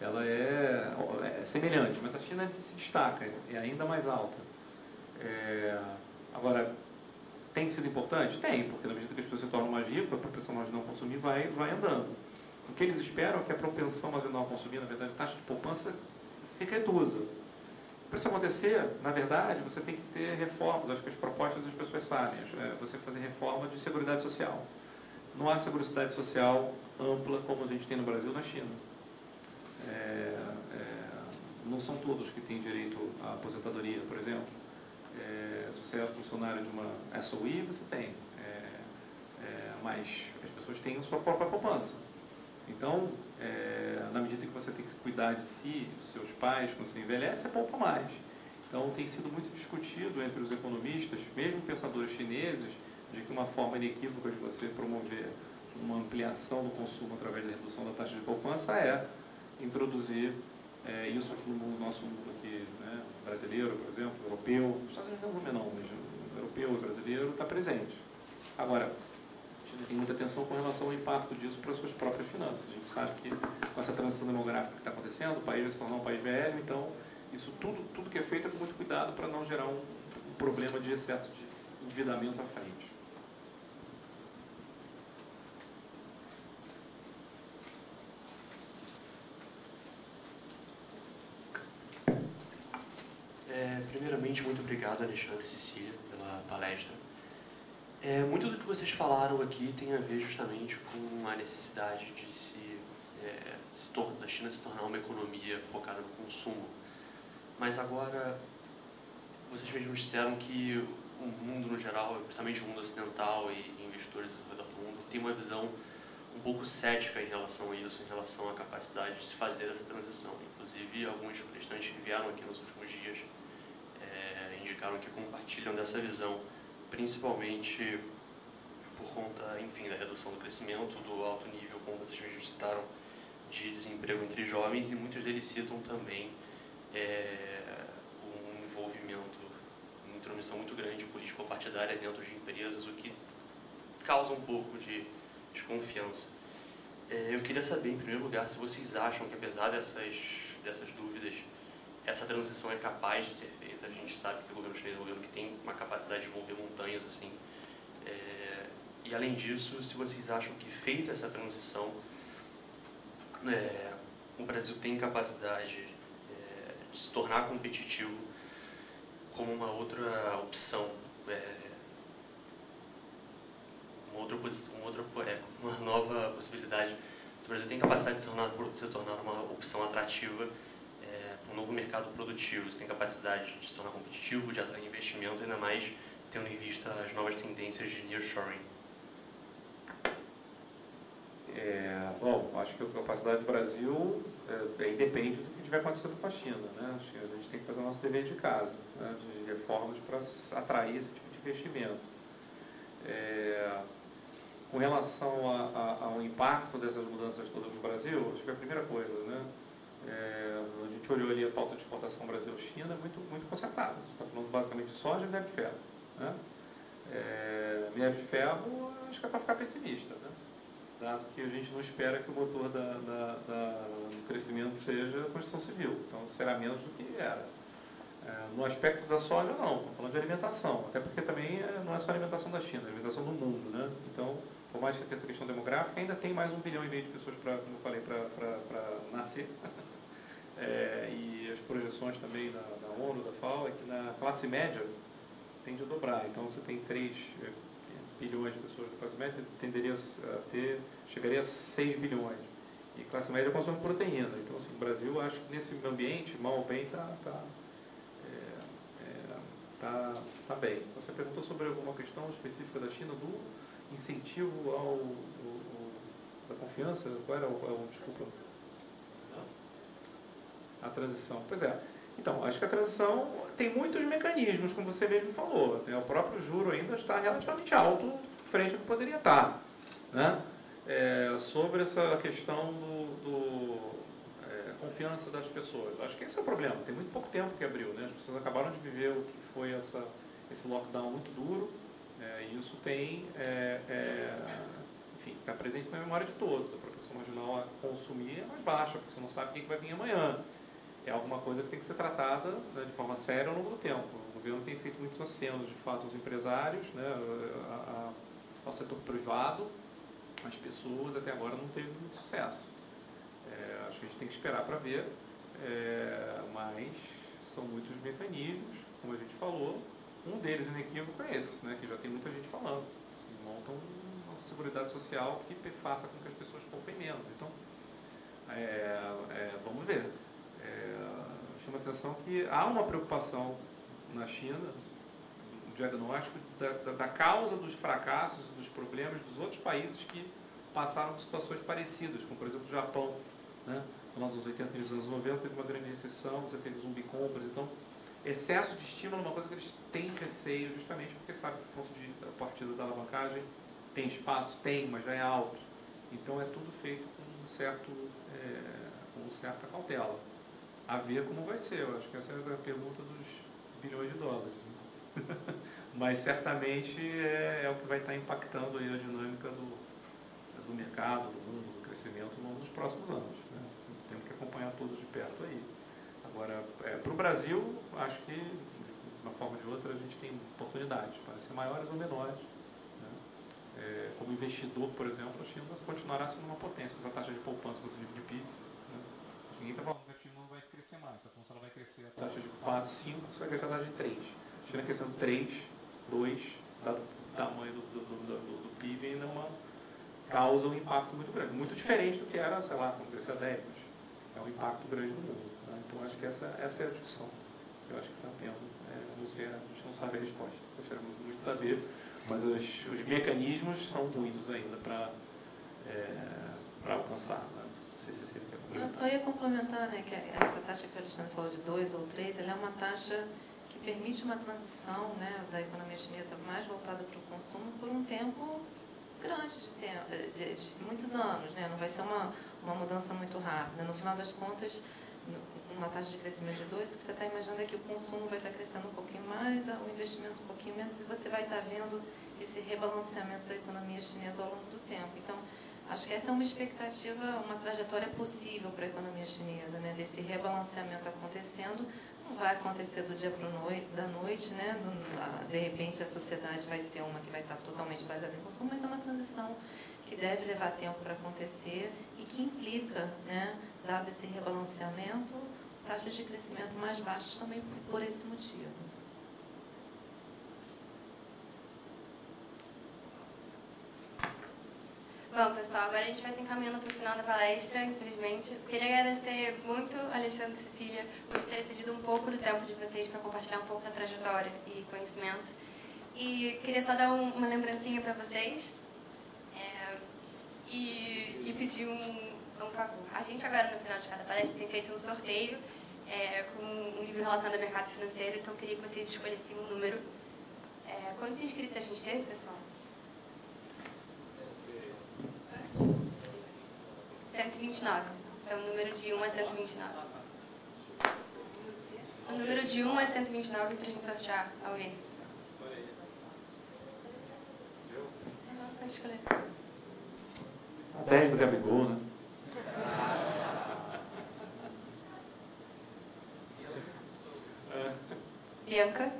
ela é semelhante, mas a China se destaca, é ainda mais alta. Agora, tem sido importante? Tem, porque na medida que as pessoas se tornam mais ricas, a propensão mais de não consumir vai andando. O que eles esperam é que a propensão mais de não consumir, na verdade, a taxa de poupança se reduza. Para isso acontecer, na verdade, você tem que ter reformas. Acho que as propostas as pessoas sabem. Você fazer reforma de seguridade social. Não há seguridade social ampla como a gente tem no Brasil e na China. Não são todos que têm direito à aposentadoria, por exemplo. Se você é funcionário de uma SOE, você tem. Mas as pessoas têm a sua própria poupança. Então, na medida que você tem que cuidar de si, dos seus pais, quando você envelhece, você poupa mais. Então, tem sido muito discutido entre os economistas, mesmo pensadores chineses, de que uma forma inequívoca de você promover uma ampliação do consumo através da redução da taxa de poupança é introduzir isso aqui no nosso mundo aqui, né, brasileiro, por exemplo, europeu, os Estados Unidos não, mas o europeu e brasileiro está presente. Agora, a gente tem muita atenção com relação ao impacto disso para as suas próprias finanças. A gente sabe que com essa transição demográfica que está acontecendo, o país vai se tornar um país velho, então isso tudo que é feito é com muito cuidado para não gerar um problema de excesso de endividamento à frente. Primeiramente, muito obrigado, Alexandre e Cecília, pela palestra. Muito do que vocês falaram aqui tem a ver justamente com a necessidade de da China se tornar uma economia focada no consumo. Mas agora, vocês mesmos disseram que o mundo no geral, principalmente o mundo ocidental e investidores ao redor do mundo, tem uma visão um pouco cética em relação a isso, em relação à capacidade de se fazer essa transição. Inclusive, alguns palestrantes que vieram aqui nos últimos dias indicaram que compartilham dessa visão, principalmente por conta, enfim, da redução do crescimento, do alto nível, como vocês mesmos citaram, de desemprego entre jovens, e muitos deles citam também um envolvimento, uma intromissão muito grande político-partidária dentro de empresas, o que causa um pouco de desconfiança. Eu queria saber, em primeiro lugar, se vocês acham que, apesar dessas dúvidas, essa transição é capaz de ser feita. feita. A gente sabe que o governo chinês é um governo que tem uma capacidade de mover montanhas, assim. E além disso, se vocês acham que feita essa transição, o Brasil tem capacidade de se tornar competitivo como uma outra opção, uma nova possibilidade. O Brasil tem capacidade de se tornar uma opção atrativa para um novo mercado produtivo. Você tem capacidade de se tornar competitivo, de atrair investimento, ainda mais tendo em vista as novas tendências de nearshoring. Bom, acho que a capacidade do Brasil independe do que tiver acontecendo com a China, né? Acho que a gente tem que fazer o nosso dever de casa, né? De reformas para atrair esse tipo de investimento. Com relação ao impacto dessas mudanças todas no Brasil, acho que a primeira coisa, né? A gente olhou ali a pauta de exportação Brasil-China, muito concentrada. A gente está falando basicamente de soja e minério de ferro, né? Minério de ferro, acho que é para ficar pessimista, né? Dado que a gente não espera que o motor do crescimento seja a construção civil, então será menos do que era. No aspecto da soja, não, estamos falando de alimentação, até porque também não é só a alimentação da China, é a alimentação do mundo, né? Então, por mais que tenha essa questão demográfica, ainda tem mais 1,5 bilhão de pessoas, como eu falei, para nascer. E as projeções também da ONU, da FAO, é que na classe média tende a dobrar, então você tem 3 bilhões de pessoas da classe média, chegaria a 6 bilhões. E classe média consome proteína. Então, assim, o Brasil, acho que nesse ambiente, mal ou bem, está bem. Você perguntou sobre alguma questão específica da China, do incentivo da confiança? Qual era desculpa? A transição. Pois é. Então, acho que a transição tem muitos mecanismos, como você mesmo falou. O próprio juro ainda está relativamente alto frente ao que poderia estar, né? Sobre essa questão confiança das pessoas. Acho que esse é o problema. Tem muito pouco tempo que abriu, né? As pessoas acabaram de viver o que foi esse lockdown muito duro, e isso tem, enfim, está presente na memória de todos. A propensão marginal a consumir é mais baixa, porque você não sabe o que vai vir amanhã. É alguma coisa que tem que ser tratada, né, de forma séria ao longo do tempo. O governo tem feito muitos acenos, de fato, aos empresários, né, ao setor privado. As pessoas até agora não teve muito sucesso. Acho que a gente tem que esperar para ver, mas são muitos mecanismos, como a gente falou. Um deles, inequívoco, é esse, né, que já tem muita gente falando. Assim, montam uma seguridade social que faça com que as pessoas poupem menos. Então, vamos ver. Chama a atenção que há uma preocupação na China, um diagnóstico da causa dos fracassos, dos problemas dos outros países que passaram por situações parecidas, como por exemplo o Japão, né? No final dos anos 80 e dos anos 90 teve uma grande recessão, você teve zumbi compras, então excesso de estímulo é uma coisa que eles têm receio, justamente porque sabe que o ponto de partida da alavancagem tem espaço, mas já é alto, então é tudo feito com certa cautela. A ver como vai ser. Eu acho que essa é a pergunta dos bilhões de dólares. Né? Mas certamente é o que vai estar impactando aí a dinâmica do mercado, do mundo, do crescimento ao longo dos próximos anos. Né? Temos que acompanhar todos de perto aí. Agora, para o Brasil, acho que de uma forma ou de outra a gente tem oportunidades, podem ser maiores ou menores. Né? Como investidor, por exemplo, a China continuará sendo uma potência, com essa taxa de poupança, com esse nível de PIB. Ninguém está falando que a China não vai crescer mais, está falando que ela vai crescer a taxa de 4, 5, você vai crescer a taxa de 3. A China crescendo 3, 2, dado o tamanho do PIB, ainda causa um impacto muito grande. Muito diferente do que era, sei lá, quando crescia 10, mas é um impacto grande no mundo. Né? Então, acho que essa é a discussão que eu acho que está tendo. Não sei, a gente não sabe a resposta. Gostaria muito de saber, mas os mecanismos são muitos ainda para alcançar. Né? Não sei se Cecília quer comentar. Eu só ia complementar, né, que essa taxa que o Alexandre falou de 2 ou 3, ela é uma taxa que permite uma transição, né, da economia chinesa mais voltada para o consumo por um tempo grande de muitos anos, né? Não vai ser uma mudança muito rápida. No final das contas, uma taxa de crescimento de 2, o que você está imaginando é que o consumo vai estar crescendo um pouquinho mais, o investimento um pouquinho menos, e você vai estar vendo esse rebalanceamento da economia chinesa ao longo do tempo. Então, Acho que essa é uma expectativa, uma trajetória possível para a economia chinesa, né? Desse rebalanceamento acontecendo. Não vai acontecer do dia para da noite, né? De repente a sociedade vai ser uma que vai estar totalmente baseada em consumo, mas é uma transição que deve levar tempo para acontecer e que implica, né, dado esse rebalanceamento, taxas de crescimento mais baixas também por esse motivo. Bom, pessoal, agora a gente vai se encaminhando para o final da palestra, infelizmente. Queria agradecer muito a Alexandre e Cecília por terem cedido um pouco do tempo de vocês para compartilhar um pouco da trajetória e conhecimento. E queria só dar uma lembrancinha para vocês e pedir um favor. A gente agora, no final de cada palestra, tem feito um sorteio com um livro relacionado ao mercado financeiro, então eu queria que vocês escolhessem um número. Quantos inscritos a gente teve, pessoal? 129. Então, o número de 1 é 129. O número de 1 é 129 para a gente sortear alguém. Pode escolher. A 10 do Gabigol, né? Bianca.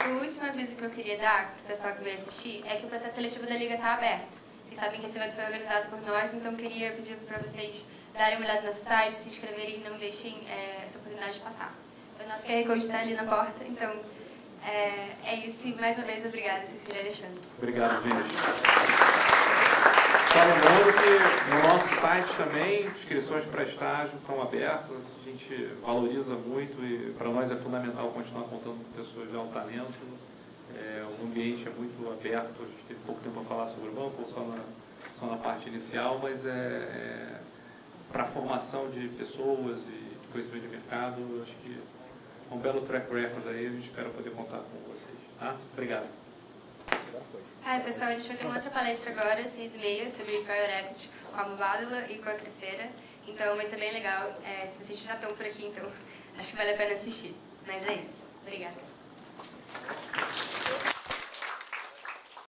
O último aviso que eu queria dar para o pessoal que veio assistir é que o processo seletivo da Liga está aberto. Vocês sabem que esse evento foi organizado por nós, então eu queria pedir para vocês darem uma olhada no site, se inscreverem e não deixem essa oportunidade de passar. O nosso QR Code está ali na porta, então é isso. E mais uma vez, obrigada, Cecília e Alexandre. Obrigado, gente. Só lembrando que no nosso site também, inscrições para estágio estão abertas, a gente valoriza muito e para nós é fundamental continuar contando com pessoas de alto talento. O ambiente é muito aberto, a gente teve pouco tempo para falar sobre o banco, só na parte inicial, mas para a formação de pessoas e de conhecimento de mercado, acho que é um belo track record aí, a gente espera poder contar com vocês. Tá? Obrigado. Pessoal, a gente vai ter uma outra palestra agora, às 6h30, sobre Prior Equity com a Mubadala e com a Crescera. Então vai ser bem legal. Se vocês já estão por aqui, então acho que vale a pena assistir. Mas é isso. Obrigada.